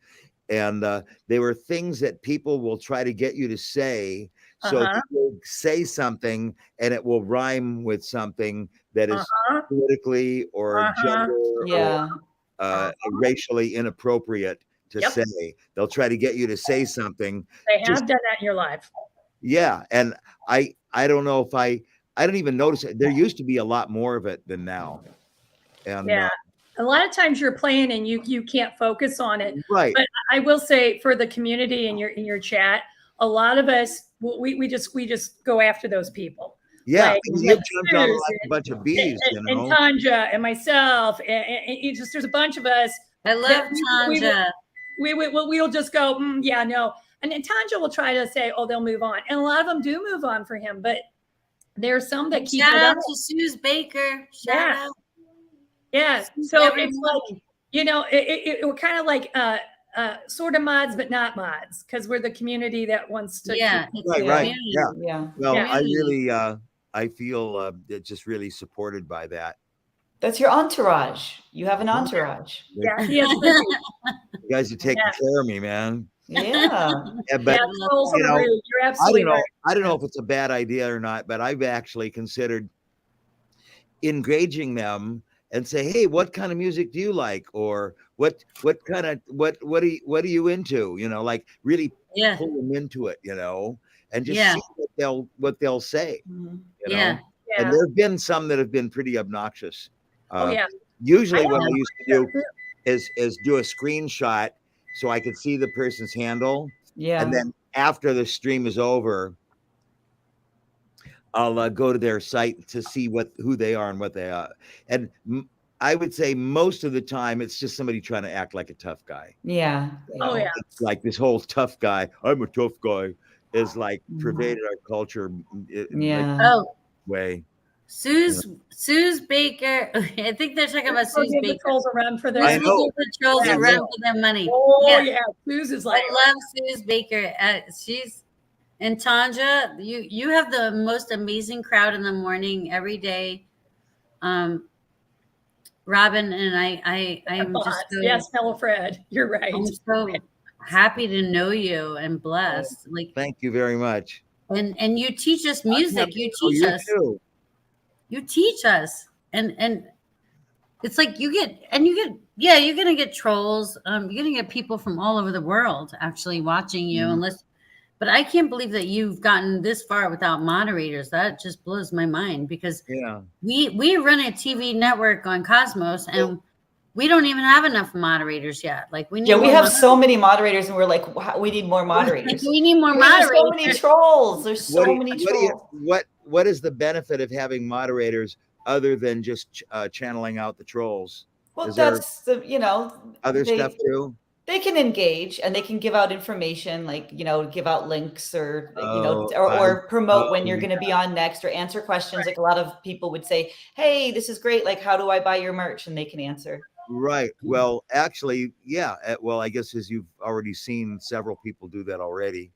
And they were things that people will try to get you to say. So Uh-huh. you'll say something and it will rhyme with something that is politically or gender or racially inappropriate to say. They'll try to get you to say something. They have done that in your life. Yeah. And I don't know if I don't even notice it. There used to be a lot more of it than now. And a lot of times you're playing and you can't focus on it. Right. But I will say for the community in your chat, a lot of us we just go after those people. Yeah, like you jumped on like a bunch of bees, and Tanja and myself, and there's a bunch of us. I love Tanja. We'll just go, yeah, no. And then Tanja will try to say, oh, they'll move on. And a lot of them do move on for him, but there's some that keep Shout it out up. to Suze Baker. Shout out. Yeah. So it's like, we're kind of like sort of mods, but not mods, because we're the community that wants to. Yeah. Right. Yeah. Well, Yeah. I really, I feel just really supported by that. That's your entourage. You have an entourage. Yeah. He has you guys are taking care of me, man. Yeah. But you're absolutely right. I don't know if it's a bad idea or not, but I've actually considered engaging them and say, "Hey, what kind of music do you like?" Or what are you into? Like really pull them into it, and just see what they'll say. Yeah. And there've been some that have been pretty obnoxious. I Usually what I used to do is do a screenshot so I could see the person's handle. Yeah. And then after the stream is over, I'll go to their site to see who they are and what they are. And I would say most of the time it's just somebody trying to act like a tough guy. Yeah. It's like this whole tough guy, I'm a tough guy, is like pervaded our culture. Way. Suze Baker. I think they're talking about Suze Baker. Trolls around for their I know. The trolls a run for their money. Oh yeah. Suze is like, I love Suze Baker. And Tanja, you have the most amazing crowd in the morning every day. Robin and I am just yes, hello Fred. You're right. I'm so happy to know you and blessed. Like, thank you very much. And you teach us music. You teach us. Too. You teach us, and it's like you're gonna get trolls. You're gonna get people from all over the world actually watching you, but I can't believe that you've gotten this far without moderators. That just blows my mind because we run a TV network on Cosmos and we don't even have enough moderators yet. Like we have so many moderators, and we're like, we need more moderators. We need more moderators. There's so many trolls. There's so many trolls. What is the benefit of having moderators other than just channeling out the trolls? Well, that's other stuff too. They can engage and they can give out information, like give out links or or promote when you're going to be on next, or answer questions. Like a lot of people would say, "Hey, this is great. Like, how do I buy your merch?" And they can answer. Right. Well, actually, yeah. Well, I guess as you've already seen, several people do that already.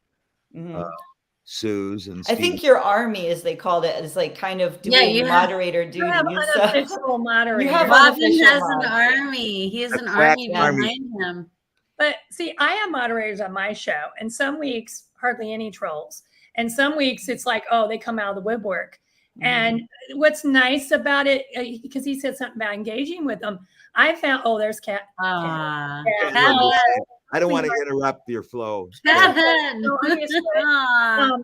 Suze and Steve. I think your army, as they called it, is like kind of doing moderator duty. You have unofficial moderators. Robin has an army. He has an army behind him. But see, I have moderators on my show, and some weeks hardly any trolls, and some weeks it's like, oh, they come out of the woodwork. And what's nice about it, because he said something about engaging with them, I found, there's Cat. I don't want to interrupt your flow. Kevin. No, I'm just kidding. Aw.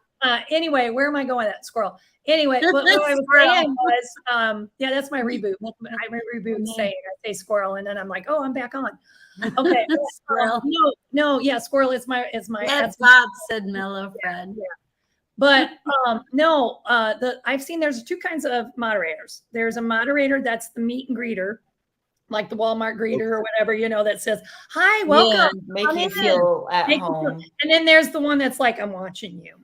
Anyway, where am I going? That squirrel. Anyway, what I was Squirrel. saying was, yeah, that's my reboot. I reboot saying I say squirrel, and then I'm like, oh, I'm back on. Okay. Squirrel. No, yeah, squirrel is my. That's Bob said Mellow Fred. Yeah. But no, I've seen there's two kinds of moderators. There's a moderator that's the meet and greeter, like the Walmart greeter or whatever, that says, "Hi, welcome." Make come you in. feel at Make you feel- home. And then there's the one that's like, I'm watching you.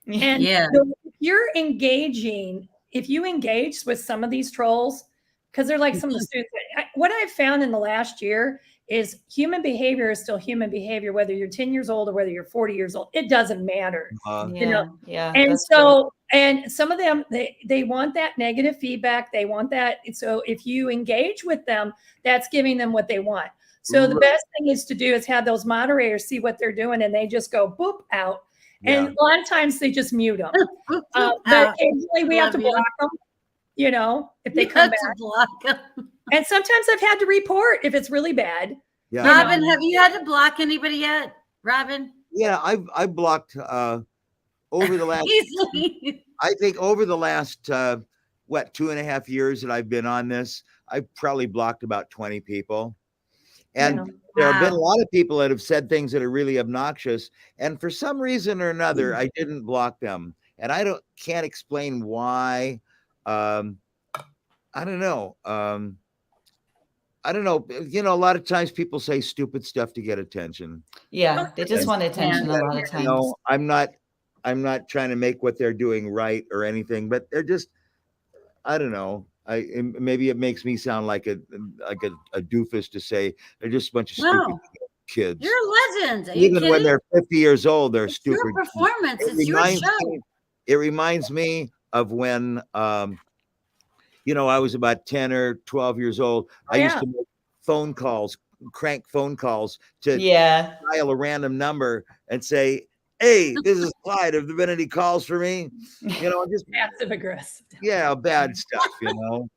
And Yeah. if you're engaging, if you engage with some of these trolls, because they're like some of the students, what I've found in the last year is human behavior is still human behavior, whether you're 10 years old or whether you're 40 years old. It doesn't matter. Yeah. And that's so, and some of them, they want that negative feedback. They want that. So if you engage with them, that's giving them what they want. So the best thing is to do is have those moderators see what they're doing, and they just go boop out. And a lot of times they just mute them. But occasionally we have to block them, if they come back. Block them. And sometimes I've had to report if it's really bad. Yeah. Robin, have you had to block anybody yet? Robin? Yeah, I've blocked over the last Easily. I think over the last 2.5 years that I've been on this, I've probably blocked about 20 people. And there have been a lot of people that have said things that are really obnoxious, and for some reason or another, I didn't block them, and I can't explain why. I don't know. I don't know. A lot of times people say stupid stuff to get attention. Yeah, they just want attention a lot of times. I'm not trying to make what they're doing right or anything, but they're just, I don't know. Maybe it makes me sound like a doofus to say they're just a bunch of stupid kids. You're a legend. Are you Even kidding? when they're 50 years old, they're It's stupid. your performance. It's your show. It reminds me of when, I was about 10 or 12 years old. I used to make phone calls, crank phone calls to dial a random number and say, "Hey, this is Clyde. Have there been any calls for me?" Just Passive aggressive. Yeah, bad stuff, Mellow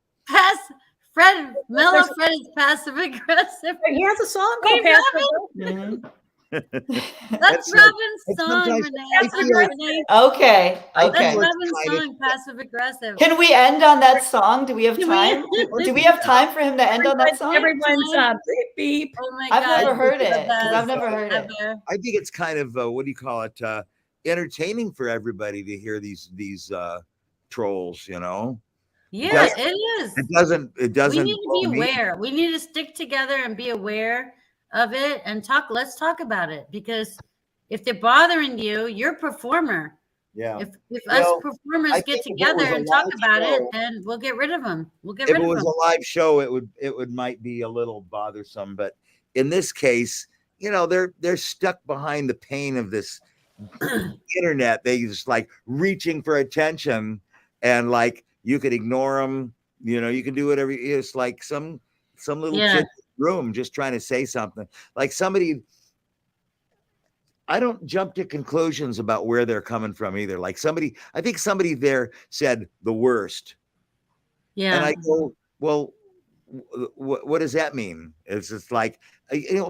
Fred is passive aggressive. He has a song called Passive Aggressive. That's Robin's song, Renee. Okay. That's Robin's song, Passive Aggressive. Can we end on that song? Do we have time? Do we have time for him to end on that song? Everyone's beep beep. Oh my God. I've never heard it. I've never heard it. I think it's kind of entertaining for everybody to hear these trolls. Yeah, it is. It doesn't. We need to be aware. We need to stick together and be aware of it and let's talk about it, because if they're bothering you, you're a performer. Yeah. If us performers get together and talk about it, then we'll get rid of them. If it was a live show, it might be a little bothersome, but in this case, they're stuck behind the pain of this internet. They just like reaching for attention, and like you could ignore them. You can do whatever. It's like some little kid room just trying to say something, like somebody. I don't jump to conclusions about where they're coming from either. Like I think somebody there said the worst, and I go, well, what does that mean? It's just like,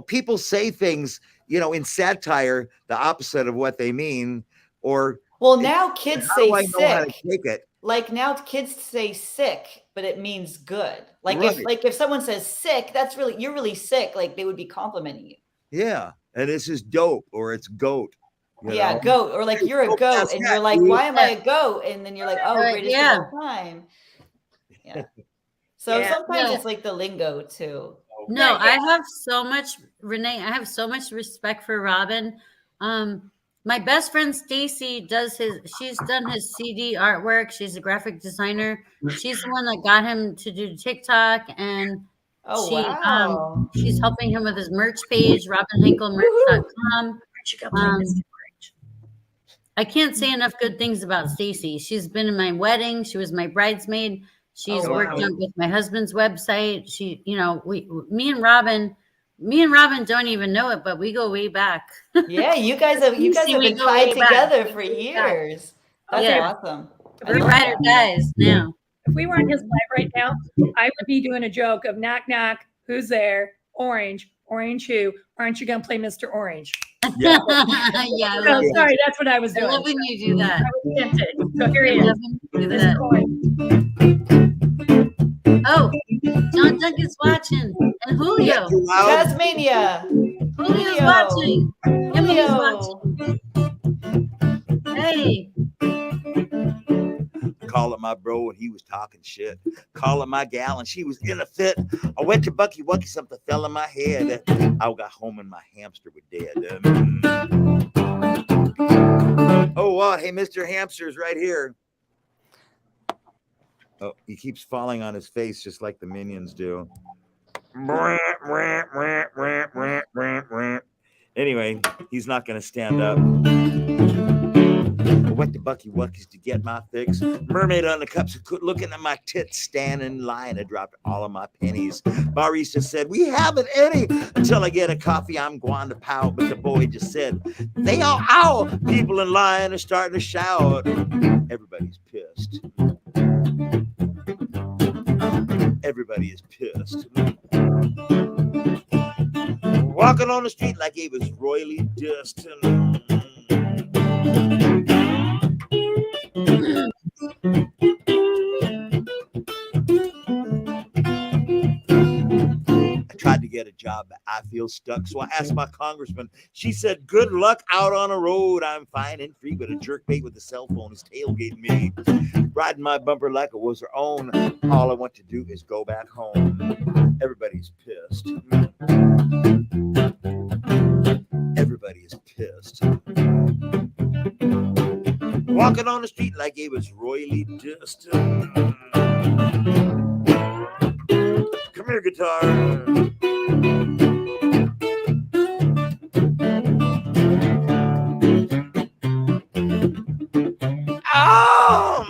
people say things in satire the opposite of what they mean, or now kids say sick. Know how to take it? Like now kids say sick, but it means good. Like if someone says sick, you're really sick. Like they would be complimenting you. Yeah. And this is dope, or it's goat. Goat. Or like you're a goat, and you're like, why am I a goat? And then you're like, oh, greatest of all time. Yeah. So sometimes it's like the lingo too. No, I have so much, Renee. I have so much respect for Robin. My best friend Stacy she's done his CD artwork. She's a graphic designer. She's the one that got him to do TikTok, and she's helping him with his merch page, robinhenkelmerch.com. I can't say enough good things about Stacy. She's been in my wedding. She was my bridesmaid. She's worked on with my husband's website. She, me and Robin don't even know it, but we go way back. Yeah, you guys have been tied together for years. That's awesome. We're ride or dies now. If we were on his live right now, I would be doing a joke of knock knock, who's there? Orange. Orange who? Aren't you going to play Mr. Orange? Yeah. Yeah, I So, love, sorry, that's what I was I doing. love when you do that. I was tempted. So here I he love is. when you do Mr. that. Orange. Oh, John Duncan's watching. And Julio. Too loud. Tasmania. Julio's Julio. watching. Emily's Julio. watching. Hey. Calling my bro and he was talking shit. Calling my gal and she was in a fit. I went to Bucky Wucky, something fell in my head. I got home and my hamster was dead. Oh, what? Hey, Mr. Hamster's right here. Oh, he keeps falling on his face just like the minions do. Anyway, he's not going to stand up. I went to Bucky Wuckies to get my fix. Mermaid on the cups, looking at my tits, standing in line. I dropped all of my pennies. Barista said, we haven't any. Until I get a coffee, I'm going to pout. But the boy just said, they all ow. People in line are starting to shout. Everybody's pissed. Everybody is pissed. Walking on the street like he was royally dissed. I tried to get a job, but I feel stuck. So I asked my congressman. She said, good luck out on the road. I'm fine and free, but a jerkbait with a cell phone is tailgating me. Riding my bumper like it was her own. All I want to do is go back home. Everybody's pissed. Everybody is pissed. Walking on the street like he was royally dissed. Come here, guitar. Oh!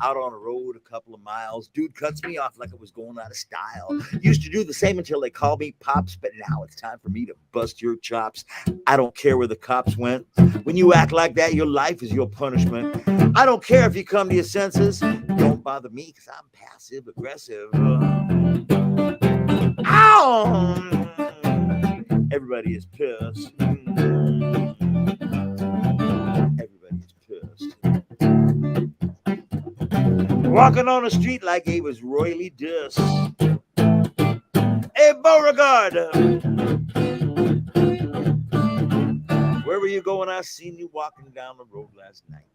Out on the road a couple of miles, dude cuts me off like I was going out of style. Used to do the same until they called me pops, but now it's time for me to bust your chops. I don't care where the cops went. When you act like that, your life is your punishment. I don't care if you come to your senses. Don't bother me because I'm passive aggressive. Ow! Everybody is pissed. Everybody is pissed. Walking on the street like he was royally dissed. Hey, Beauregard! Where were you going? I seen you walking down the road last night.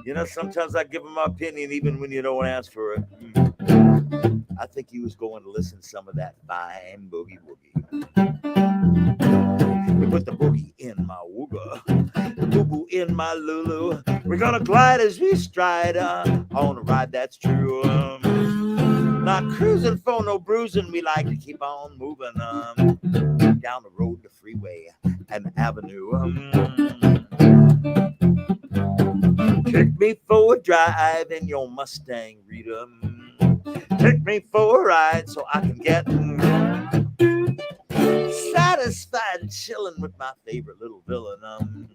You know, sometimes I give them my opinion even when you don't ask for it. I think he was going to listen to some of that fine boogie woogie. We put the boogie in my wooga, boo-boo in my lulu. We're gonna glide as we stride on a ride that's true. Not cruising for no bruising. We like to keep on moving down the road, the freeway, and the avenue. Take me for a drive in your Mustang, Rita. Take me for a ride so I can get satisfied chilling with my favorite little villain.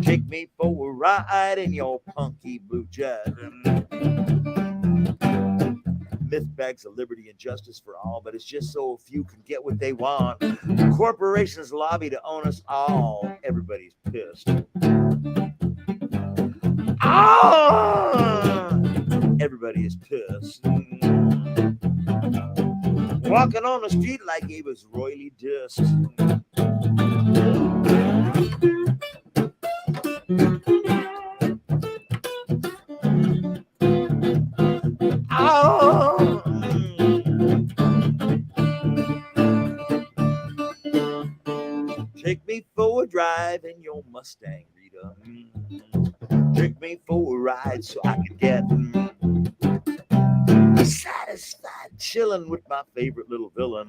Take me for a ride in your punky blue jet. Myth bags of liberty and justice for all, but it's just so few can get what they want. Corporations lobby to own us all. Everybody's pissed. Ah! Everybody is pissed. Walking on the street like he was royally dissed. Oh. Take me for a drive in your Mustang, Rita. Take me for a ride so I can get satisfied chilling with my favorite little villain.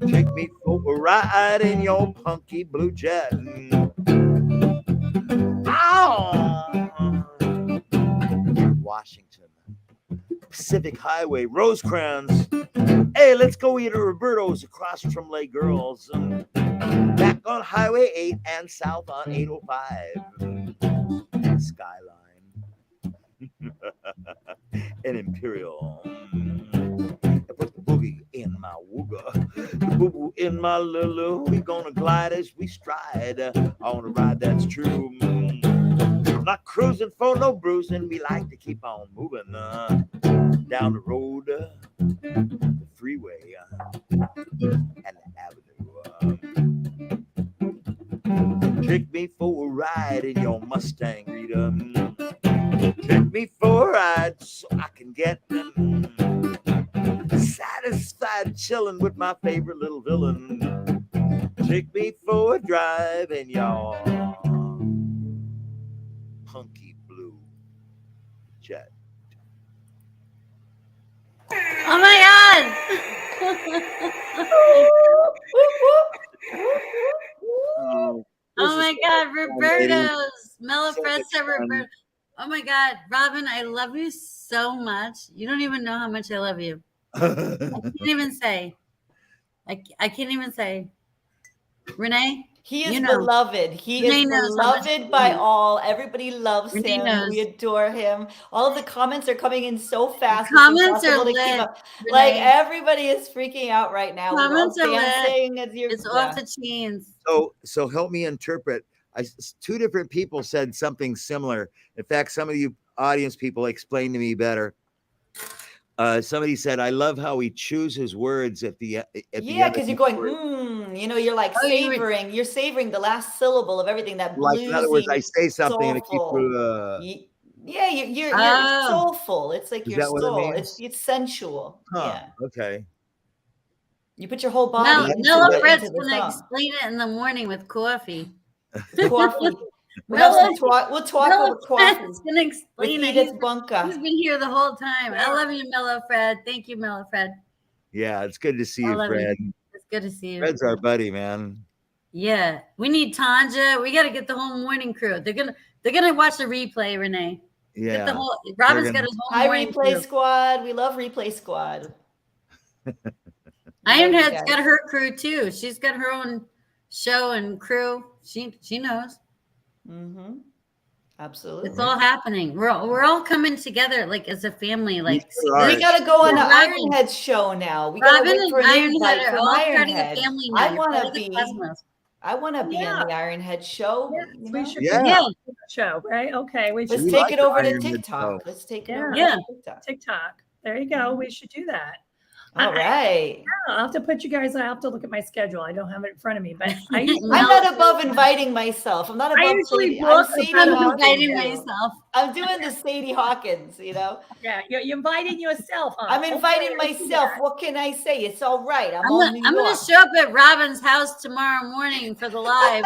Take me for a ride in your punky blue jet. Washington, Pacific Highway, Rosecrans. Hey, let's go eat at Roberto's across from Lake Girls. Back on Highway 8 and south on 805. Skyline. An Imperial. I put the boogie in my wooga, the boo-boo in my lulu. We gonna glide as we stride on a ride that's true. Not cruising for no bruising. We like to keep on moving down the road, the freeway, and the avenue. Take me for a ride in your Mustang, Rita. Take me for a ride so I can get satisfied chilling with my favorite little villain. Take me for a drive in your punky blue jet. Oh my Oh my God, Roberto's. Mellow So Fred much said fun. Roberto. Oh my God, Robin, I love you so much. You don't even know how much I love you. I can't even say. I can't even say. Renee, He is you know. beloved. He Renee is knows how much beloved I by love you. all. Everybody loves Renee him. knows. We adore him. All of the comments are coming in so fast. Comments it's are impossible to keep lit, up. Like Renee. everybody is freaking out right now. We're all Comments are lit. dancing as you're. It's off the chains. So help me interpret. Two different people said something similar. In fact, some of you audience people explained to me better. Somebody said, "I love how he chooses words at the end." Because you're going, you're like Oh, you were- savoring. You're savoring the last syllable of everything. That Like in other words, I bluesy, say something and it keeps. soulful. Yeah, you're Oh. soulful. It's like Is your that what it soul. means? It's sensual. Yeah. Okay. You put your whole body Mellow into Fred's the gonna song. explain it in the morning with coffee. Coffee. We'll have some we'll talk Mellow over coffee Fred's gonna with explain it. Edith Bunker. He's been here the whole time. I love you, Mellow Fred. Thank you, Mellow Fred. Yeah, it's good to see I you, love Fred. you. It's good to see you. Fred's our buddy, man. Yeah, we need Tanja. We got to get the whole morning crew. They're gonna watch the replay, Renee. Yeah. Get the whole. Robin's got his whole Hi, morning Replay crew. Squad. We love Replay Squad. Ironhead's got her crew too. She's got her own show and crew. She knows. Mm-hmm. Absolutely. It's all happening. We're all coming together like as a family. Like we got to go on an Robin- Ironhead show now. We got to Robin wait for and an invite Ironhead are from all part of the Ironhead. family now. I You're want part to of the be. cosmos. I want to be in the Ironhead show. Yes, you we know? should Yeah. Yeah. do the show, right? Okay, we Let's should take it over to Ironhead TikTok. show. Let's take it Yeah. over Yeah. to TikTok. TikTok. There you go. We should do that. All right. I'll have to put you guys. I have to look at my schedule. I don't have it in front of me, but I usually, I'm not above inviting myself. I'm not above usually Sadie. book I'm a Sadie I'm Hawkins. inviting Hawkins. myself. I'm doing the Sadie Hawkins, you know. Yeah, you're inviting yourself. Huh? I'm inviting Okay, I see myself. that. What can I say? It's all right. I'm I'm on New gonna York. show up at Robin's house tomorrow morning for the live.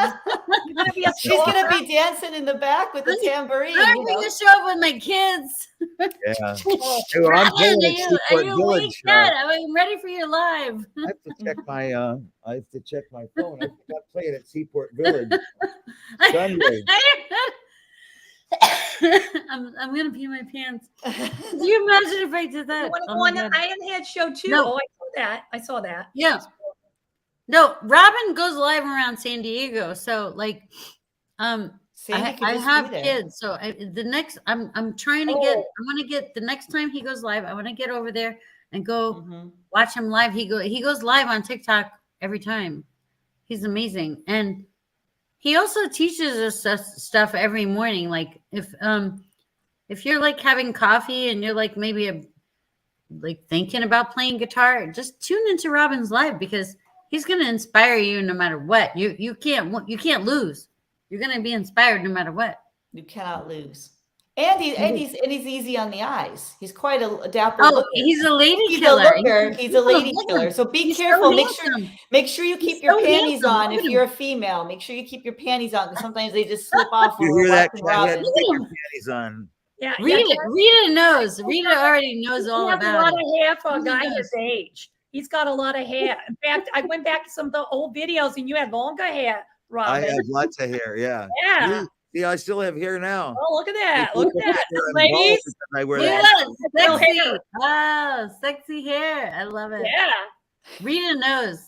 You're gonna be a She's gonna be dancing in the back with the tambourine. I'm You know? gonna show up with my kids. Yeah. Oh, Hey, well, I'm Robin, playing at are Seaport you Village. awake yet? I'm ready for your live. I have to check my phone. I forgot playing at Seaport Village Sunday. I'm gonna pee my pants. Could you imagine if I did you that? want to Oh go my on the God. Ironhead show too? No. Oh, I saw that. I saw that. Yeah. No, Robin goes live around San Diego. So like Sandy I could just be have there. kids. So I'm trying to get I want to get the next time he goes live, I want to get over there and go Mhm. watch him live. He goes live on TikTok every time. He's amazing. And he also teaches us stuff every morning. Like if you're like having coffee and you're like maybe like thinking about playing guitar, just tune into Robin's live because he's gonna inspire you no matter what. You can't lose. You're gonna be inspired no matter what. You cannot lose. And he's easy on the eyes. He's quite a dapper. Oh, looker. he's a lady He's killer. a looker. He's a lady Look at killer. him. So be He's so careful. handsome. Make sure you keep He's your so panties handsome. on Look if at you're a female. Make sure you keep your panties on because sometimes they just slip off when You we're hear that? watching Cat? Robin. Take your panties on. Yeah, Rita knows. Rita already knows he all has a about lot it. of hair for a He guy knows. his age. He's got a lot of hair. In fact, I went back to some of the old videos, and you had longer hair, I Robin. have lots of hair. Yeah. Yeah. See, I still have hair now. Oh, look at They that! think Look at I'm that, hair and bald ladies. because I wear Look that. at that, Little sexy. hair. Oh, sexy hair. I love it. Yeah. Rita knows.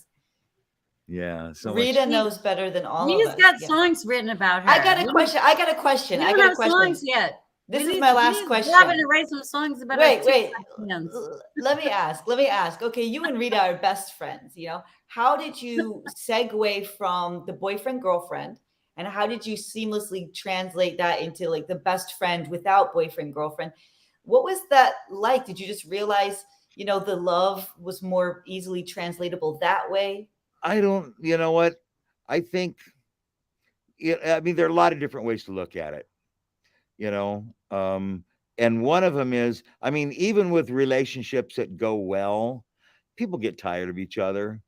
Yeah. So Rita much. knows better than all Rita's of us. got Yeah. songs written about her. I got a question. I got a We question. I don't got a have question. songs yet. This We is need- my we last need question. Robin to write some songs about Wait, our wait. TikTok fans. Let me ask. Okay, you and Rita are best friends. How did you segue from the boyfriend girlfriend, and how did you seamlessly translate that into like the best friend without boyfriend girlfriend? What was that like? Did you just realize, the love was more easily translatable that way? You know what? I think, I mean, there are a lot of different ways to look at it, and one of them is, I mean, even with relationships that go well, people get tired of each other,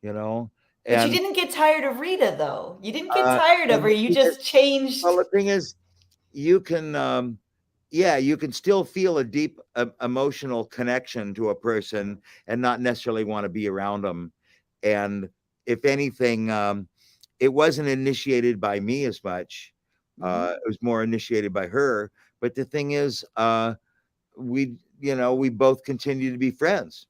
But you and didn't get tired of Rita, though. You didn't get tired of and her. You just changed. well, the thing is, you can, yeah, you can still feel a deep emotional connection to a person and not necessarily want to be around them. And if anything, it wasn't initiated by me as much. It was more initiated by her. But the thing is, we both continue to be friends.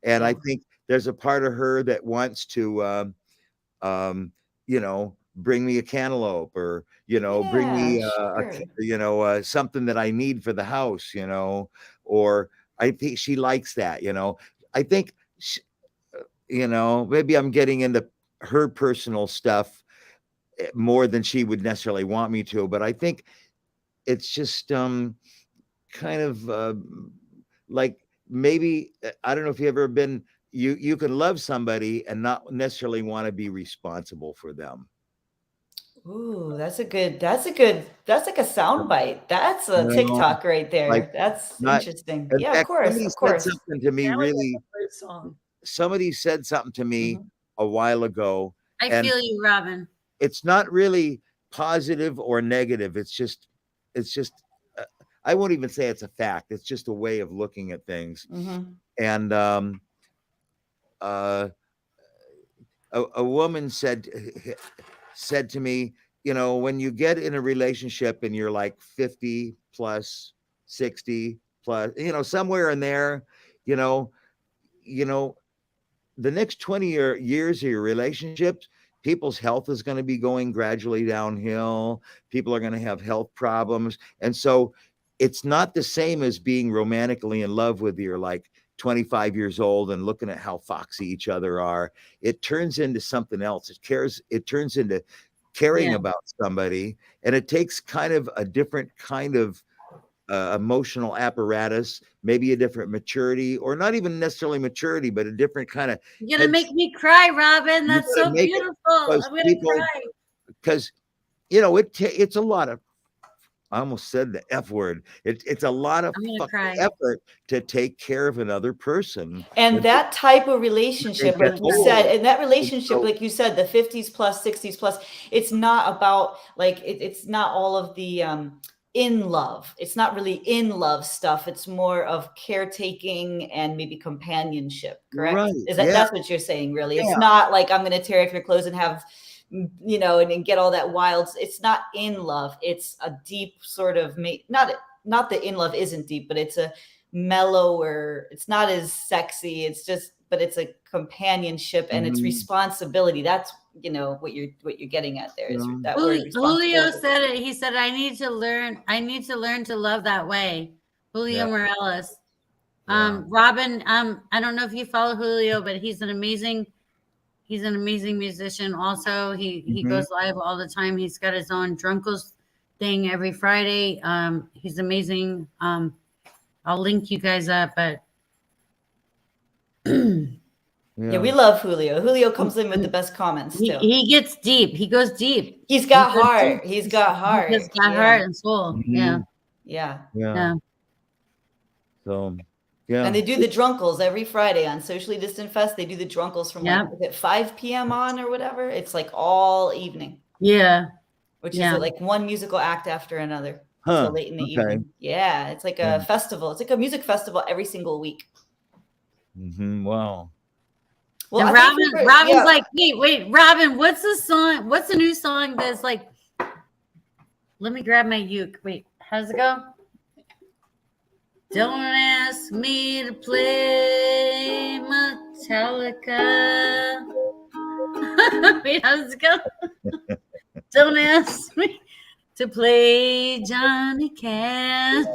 And I Yeah. think there's a part of her that wants to, bring me a cantaloupe, or bring me something that I need for the house, or I think she likes that. I think maybe I'm getting into her personal stuff more than she would necessarily want me to, but I think it's just kind of like, maybe I don't know if you ever been, you can love somebody and not necessarily want to be responsible for them. Ooh, that's like a sound bite. That's a TikTok right Like, there. That's not, interesting. in Yeah, of fact, course, somebody of said course. something to me That was really, a great song. somebody said something to me Mhm. a while ago, I and feel you, Robin. it's not really positive or negative. It's just, uh, I won't even say it's a fact. It's just a way of looking at things. Mhm. And uh, a woman said to me, when you get in a relationship and you're like 50 plus, 60 plus, somewhere in there, you know, the next 20 years of your relationships, people's health is going to be going gradually downhill. People are going to have health problems. And so it's not the same as being romantically in love with your like 25 years old and looking at how foxy each other are. It turns into something else. It turns into caring Yeah. about somebody, and it takes kind of a different kind of emotional apparatus, maybe a different maturity, or not even necessarily maturity, but a different kind of. You're gonna make me cry, Robin. That's so beautiful. I'm gonna cry. Because it's a lot of. I almost said the F word. It's a lot of I'm gonna fucking cry. effort to take care of another person. And that type of relationship, They like get you old. said, and that relationship, So- like you said, the 50s plus, 60s plus, it's not about like it's not all of the in love. It's not really in love stuff. It's more of caretaking and maybe companionship, correct? Right, That's what you're saying, really? Yeah. It's not like I'm gonna tear off your clothes and have and get all that wild. It's not in love. It's a deep sort of not that in love isn't deep, but it's a mellower. It's not as sexy. But it's a companionship and it's Mhm. responsibility. That's what you're getting at there is that word Julio responsibility. said it. He said, I need to learn to love that way. Julio Yeah. Morales. Yeah. Robin, I don't know if you follow Julio, but he's an amazing musician. Also, he Mhm. goes live all the time. He's got his own Drunkles thing every Friday. He's amazing. I'll link you guys up, but Yeah, we love Julio. Julio comes in with the best comments too. he gets deep. He goes deep. He's got He goes heart. deep. He's got heart. He's got Yeah. heart and soul. Mhm. Yeah. Yeah. Yeah. So, yeah. And they do the drunkles every Friday on Socially Distant Fest. They do the drunkles from Yeah. like is it 5 p.m. on or whatever. It's like all evening, Yeah. which Yeah. is like one musical act after another. Huh. till late in the Okay. evening. Yeah, it's like a festival. It's like a music festival every single week. Wow. Well, And I thank you Robin's like, wait, Robin, what's the song? What's the new song that's like, let me grab my uke. Wait, how does it go? Don't ask me to play Metallica. Wait, how does it go? Don't ask me to play Johnny Cash.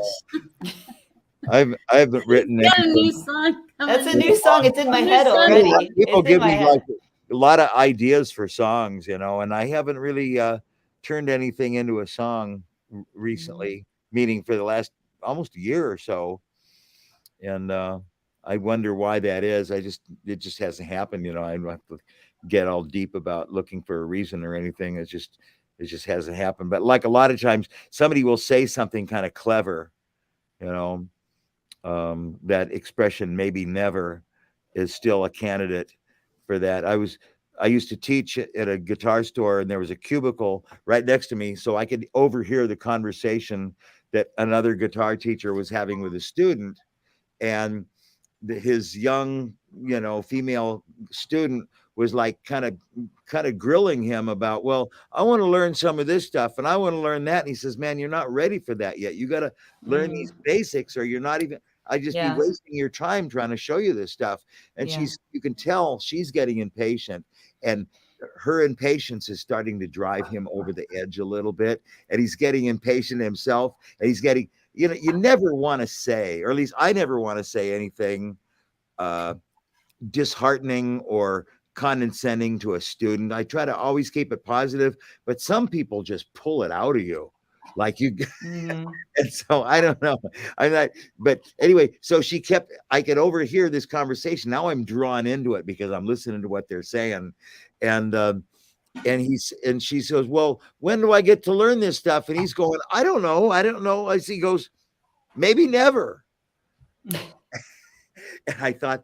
I haven't written Got a anything. new song coming. That's a new song. It's in my New head song. already. People It's in give my me head. like a lot of ideas for songs, and I haven't really turned anything into a song recently, meaning for the last almost a year or so. And I wonder why that is. It just hasn't happened. I don't have to get all deep about looking for a reason or anything. It just hasn't happened. But like a lot of times, somebody will say something kind of clever, that expression maybe never is still a candidate for that. I used to teach at a guitar store, and there was a cubicle right next to me, so I could overhear the conversation that another guitar teacher was having with a student. And his young, female student was like kind of grilling him about, well, I want to learn some of this stuff and I want to learn that. And he says, man, you're not ready for that yet. You got to learn these basics, or you're not even, I just be wasting your time trying to show you this stuff. And you can tell she's getting impatient, and her impatience is starting to drive him over the edge a little bit. And he's getting impatient himself, and he's getting, you never want to say, or at least I never want to say anything disheartening or condescending to a student. I try to always keep it positive, but some people just pull it out of you. Like you, and so I don't know. I'm not, but anyway, so I could overhear this conversation. Now I'm drawn into it because I'm listening to what they're saying. And she says, well, when do I get to learn this stuff? And he's going, I don't know. As he goes, maybe never. And I thought,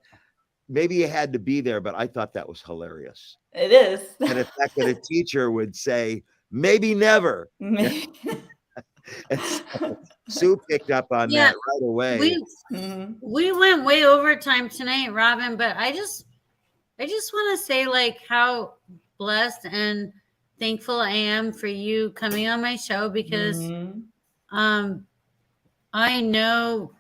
maybe you had to be there, but I thought that was hilarious. It is. And the fact that a teacher would say, maybe never. And so Sue picked up on that right away. We went way over time tonight, Robin, but I just want to say like how blessed and thankful I am for you coming on my show, because I know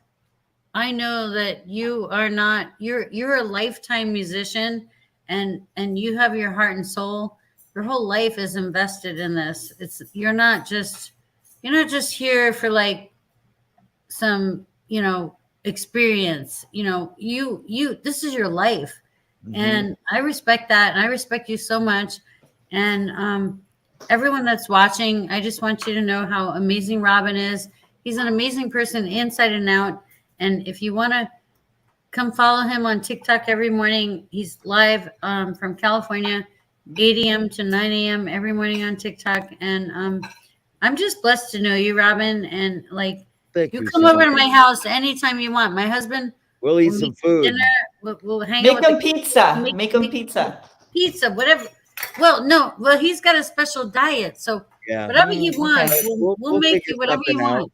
that you are not, you're a lifetime musician, and you have your heart and soul. Your whole life is invested in this. You're not just here for like some, experience. This is your life. And I respect that. And I respect you so much. And everyone that's watching, I just want you to know how amazing Robin is. He's an amazing person inside and out. And if you want to come follow him on TikTok every morning, he's live from California, 8 a.m. to 9 a.m. every morning on TikTok. And I'm just blessed to know you, Robin. And like, you come over to my house anytime you want. My husband, we'll eat some food. Dinner. We'll hang out. Make them pizza. Make them pizza. Pizza, whatever. Well, no. Well, he's got a special diet, so whatever you want, we'll make you whatever you want.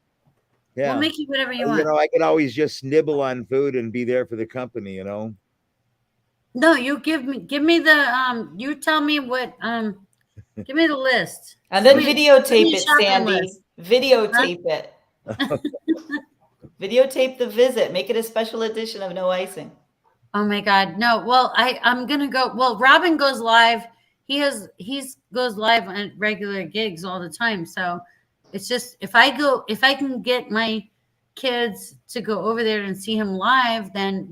Yeah, we'll make you whatever you want. I could always just nibble on food and be there for the company. No, you give me the you tell me what give me the list. And then videotape it, Sandy. Videotape it. Videotape the visit. Make it a special edition of No Icing. Oh my God. No. Well, I'm gonna go. Well, Robin goes live. He goes live on regular gigs all the time. So it's just if I can get my kids to go over there and see him live, then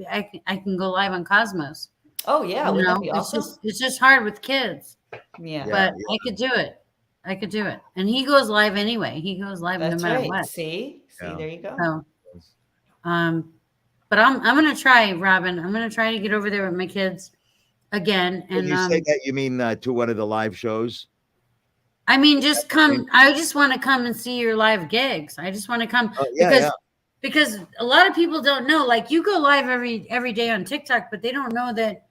I can go live on Cosmos. Oh yeah, wouldn't that be awesome? It's just hard with kids. Yeah. But I could do it. And he goes live anyway. He goes live no matter what. See, there you go. So, but I'm gonna try, Robin. I'm gonna try to get over there with my kids again. And when you say that, you mean to one of the live shows? I mean, just come. I just want to come and see your live gigs. I just want to come because a lot of people don't know. Like you go live every day on TikTok, but they don't know that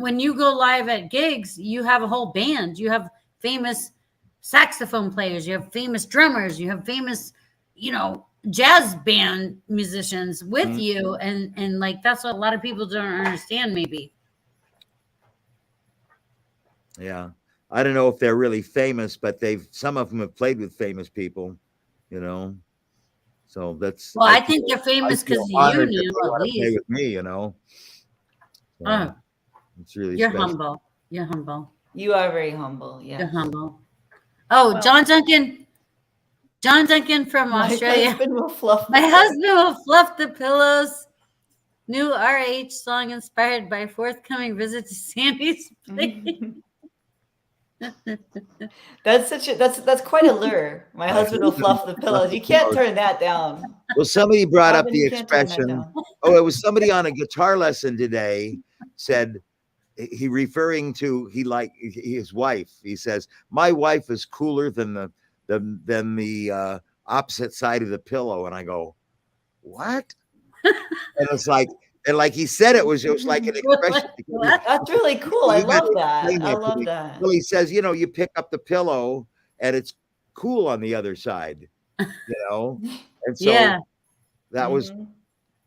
when you go live at gigs, you have a whole band. You have famous saxophone players, you have famous drummers, you have famous, jazz band musicians with you, and like that's what a lot of people don't understand, maybe. Yeah. I don't know if they're really famous, but some of them have played with famous people, So that's. Well, I think they're famous because you honored that knew, they at want to play least. with me, So Oh, it's really you're special. humble. You're humble. You are very humble. You're Yeah. humble. Oh, Well- John Duncan from My Australia. husband will fluff. My husband will fluff the pillows. New RH song inspired by forthcoming visit to Sandy's place. That's quite a lure. My husband will fluff the pillows. You can't turn that down. Well, somebody brought up Robin, the you can't turn that expression. down. Oh, it was somebody on a guitar lesson today said, he referring to his wife. He says, my wife is cooler than the opposite side of the pillow. And I go, what? And it's like, and like he said, it was like an expression. That's really cool. I You got love to that. explain I that to love me. that. Well, he says, you pick up the pillow and it's cool on the other side, And so Yeah. that was, Mhm.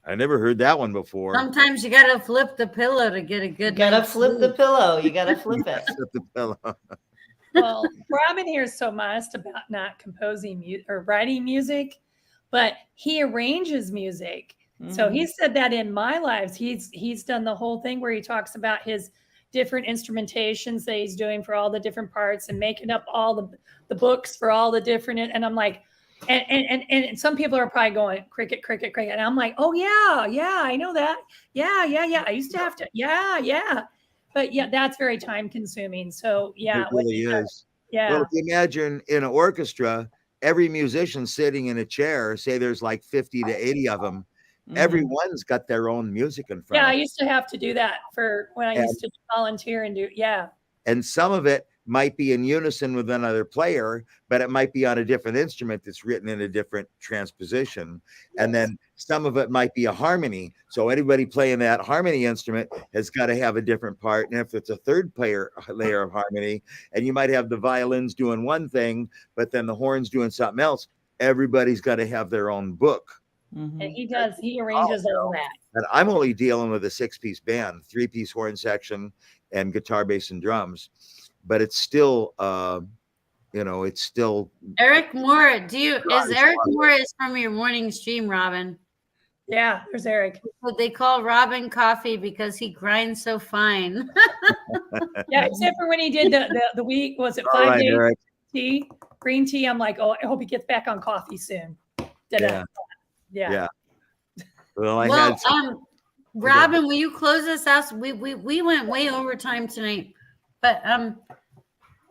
I never heard that one before. Sometimes you gotta flip the pillow to get a You good. gotta night's flip the sleep. pillow. You gotta flip it. Flip the pillow. Well, Robin here is so modest about not composing or writing music, but he arranges music. So he said that in My Lives, he's done the whole thing where he talks about his different instrumentations that he's doing for all the different parts and making up all the books for all the different. And I'm like, and some people are probably going cricket, cricket, cricket. And I'm like, oh yeah, I know that. Yeah. I used to have to, yeah. But yeah, that's very time consuming. So yeah, It really is. yeah. Well, if you imagine in an orchestra, every musician sitting in a chair, say there's like 50 to 80 of them, everyone's got their own music in front Yeah, of I them. used to have to do that for when I used to volunteer and do, yeah. And some of it might be in unison with another player, but it might be on a different instrument that's written in a different transposition. And then some of it might be a harmony. So anybody playing that harmony instrument has got to have a different part. And if it's a third layer of harmony, and you might have the violins doing one thing, but then the horns doing something else, everybody's got to have their own book. And he arranges all that. And I'm only dealing with a 6-piece band, 3-piece horn section and guitar, bass, and drums. But it's still, it's still. Eric Moore, Eric Moore is from your morning stream, Robin? Yeah, there's Eric. But they call Robin Coffee because he grinds so fine. Yeah, except for when he did the week, was it All 5 right, days Eric. tea, green tea? I'm like, oh, I hope he gets back on coffee soon. Yeah. Yeah. Well, Robin, will you close us out? We went way over time tonight, but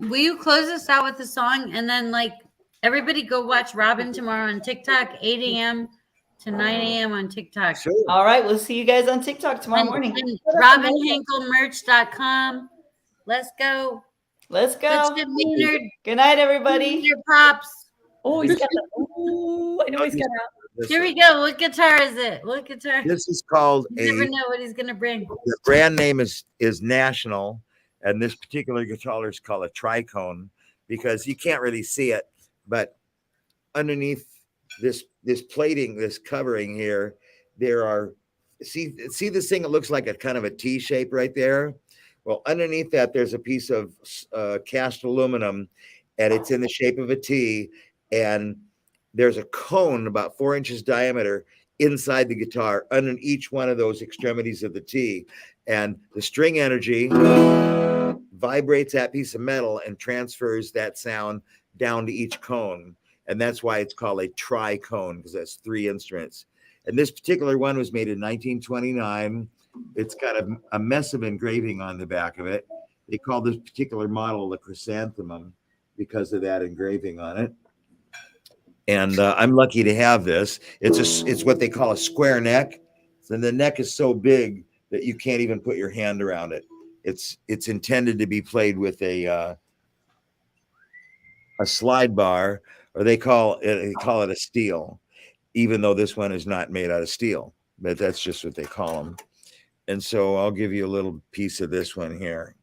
will you close us out with a song, and then like everybody go watch Robin tomorrow on TikTok, 8 a.m. to 9 a.m. on TikTok. Sure. All right, we'll see you guys on TikTok tomorrow morning. And RobinHankelMerch.com. Let's go. Let's go. Good shit, Maynard. Good night, everybody. Your pops. Oh, he's got the. Ooh, I know he's got that. Here we go. What guitar is it? What guitar? This is called You never know what he's gonna bring. The brand name is National, and this particular guitar is called a tricone because you can't really see it, but underneath this plating, this covering here, there are see this thing. It looks like a kind of a T shape right there. Well, underneath that, there's a piece of cast aluminum, and it's in the shape of a T, and there's a cone about 4 inches diameter inside the guitar under each one of those extremities of the T. And the string energy vibrates that piece of metal and transfers that sound down to each cone. And that's why it's called a tricone, because that's 3 instruments. And this particular one was made in 1929. It's got a mess of engraving on the back of it. They call this particular model the chrysanthemum because of that engraving on it. And I'm lucky to have this. It's what they call a square neck. And the neck is so big that you can't even put your hand around it. It's intended to be played with a slide bar, or they call it a steel, even though this one is not made out of steel, but that's just what they call them. And so I'll give you a little piece of this one here.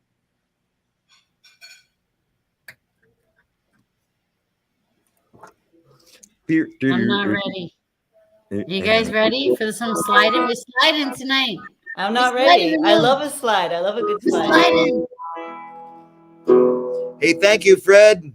I'm not ready. You guys ready for some sliding? We're sliding tonight. I'm We're not sliding ready. the I room. love a slide. I love a good We're slide. sliding. Hey, thank you, Fred.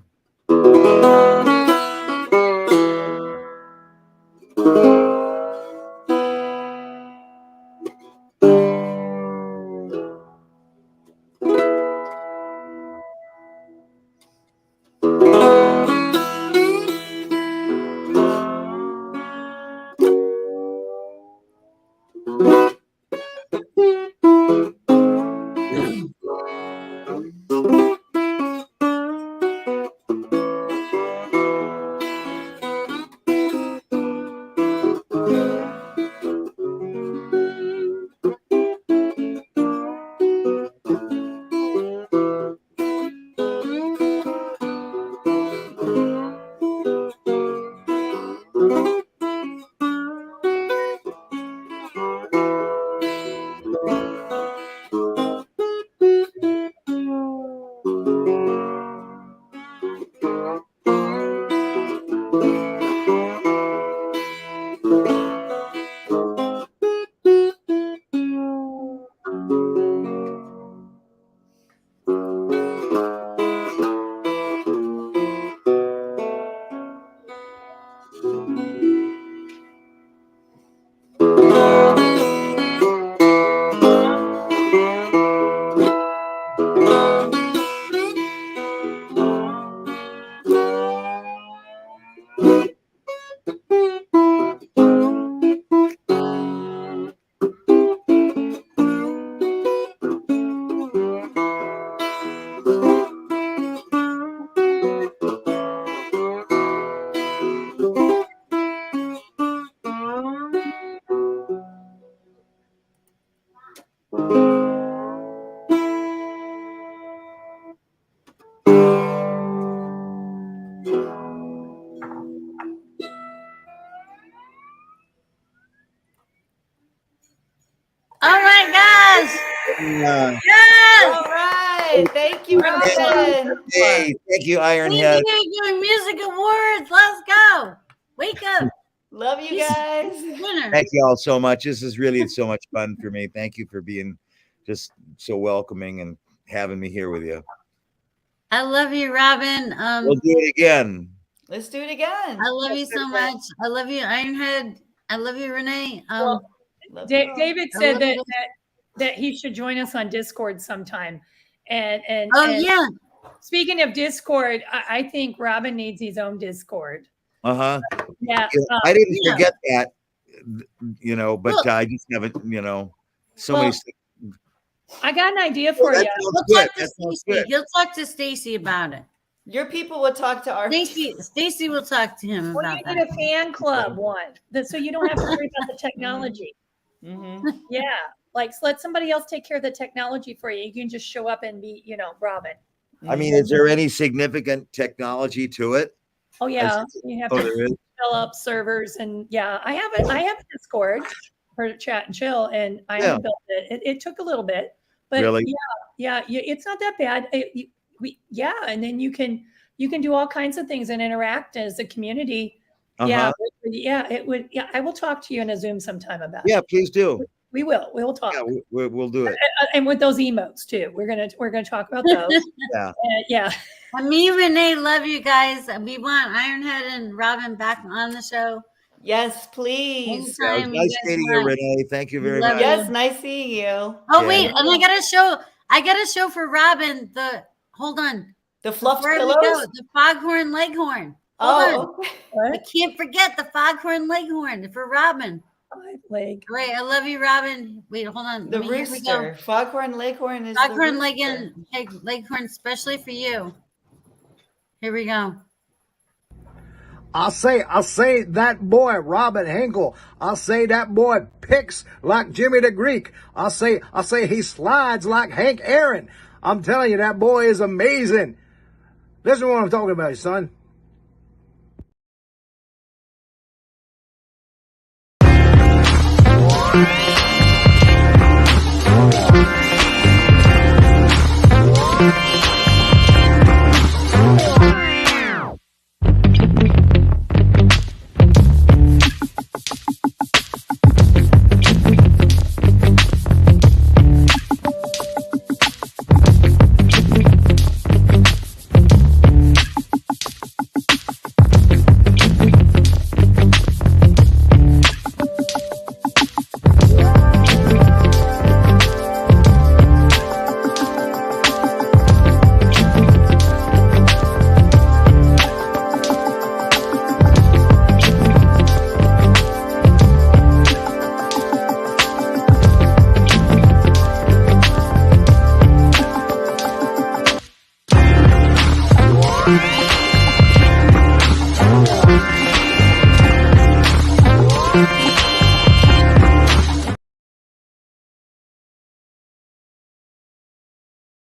Oh my gosh! Yeah. Yes! All right. Thank you, We're gonna slide. Robin. Hey, thank you, We Ironhead. need doing music awards. Let's go. Wake up. Love you This is guys. dinner. Thank you all so much. This is really so much fun for me. Thank you for being just so welcoming and having me here with you. I love you, Robin. We'll do it again. Let's do it again. I love you so much. I love you, Ironhead. I love you, Renee. Well, Love you all. David I said love that, you. that he should join us on Discord sometime. And Oh and yeah. speaking of Discord, I think Robin needs his own Discord. Uh-huh. Yeah. I didn't yeah. forget that, but Well- I just haven't, so Well, many. I got an idea for That you. sounds We'll good. talk to That sounds Stacy. good. He'll talk to Stacy about it. Your people will talk to our Stacy will talk to him Well, about you that. need a fan club one, so you don't have to worry about the technology. Mhm. Yeah, like let somebody else take care of the technology for you. You can just show up and be, Robin. I mean, is there any significant technology to it? Oh yeah, you have Oh, to there is. fill up servers, and yeah, I have a Discord for chat and chill, and I Yeah. haven't built it. It took a little bit, but Really? yeah, it's not that bad. And then you can do all kinds of things and interact as a community. Uh-huh. Yeah, it would. Yeah, I will talk to you in a Zoom sometime about it. Yeah, please do. We will talk. Yeah, we'll do it. And with those emotes too. We're gonna talk about those. Yeah. Yeah. And me and Renee love you guys. We want Ironhead and Robin back on the show. Yes, please. Yeah, it was Anytime you nice guys meeting you, want. Renee. Thank you very Love much. you. Yes, nice seeing you. Oh Yeah. wait, and I got a show for Robin. Hold on. The fluffed Before we pillows. go, the foghorn leghorn. Hold on. Okay. I What? can't forget the foghorn leghorn for Robin. Like Wait, I love you, Robin. Wait, hold on. The Here we go. rooster. Foghorn Leghorn is Foghorn the rooster. leghorn, especially for you. Here we go. I say that boy, Robin Hinkle. I say that boy picks like Jimmy the Greek. I say he slides like Hank Aaron. I'm telling you, that boy is amazing. Listen to what I'm talking about, son.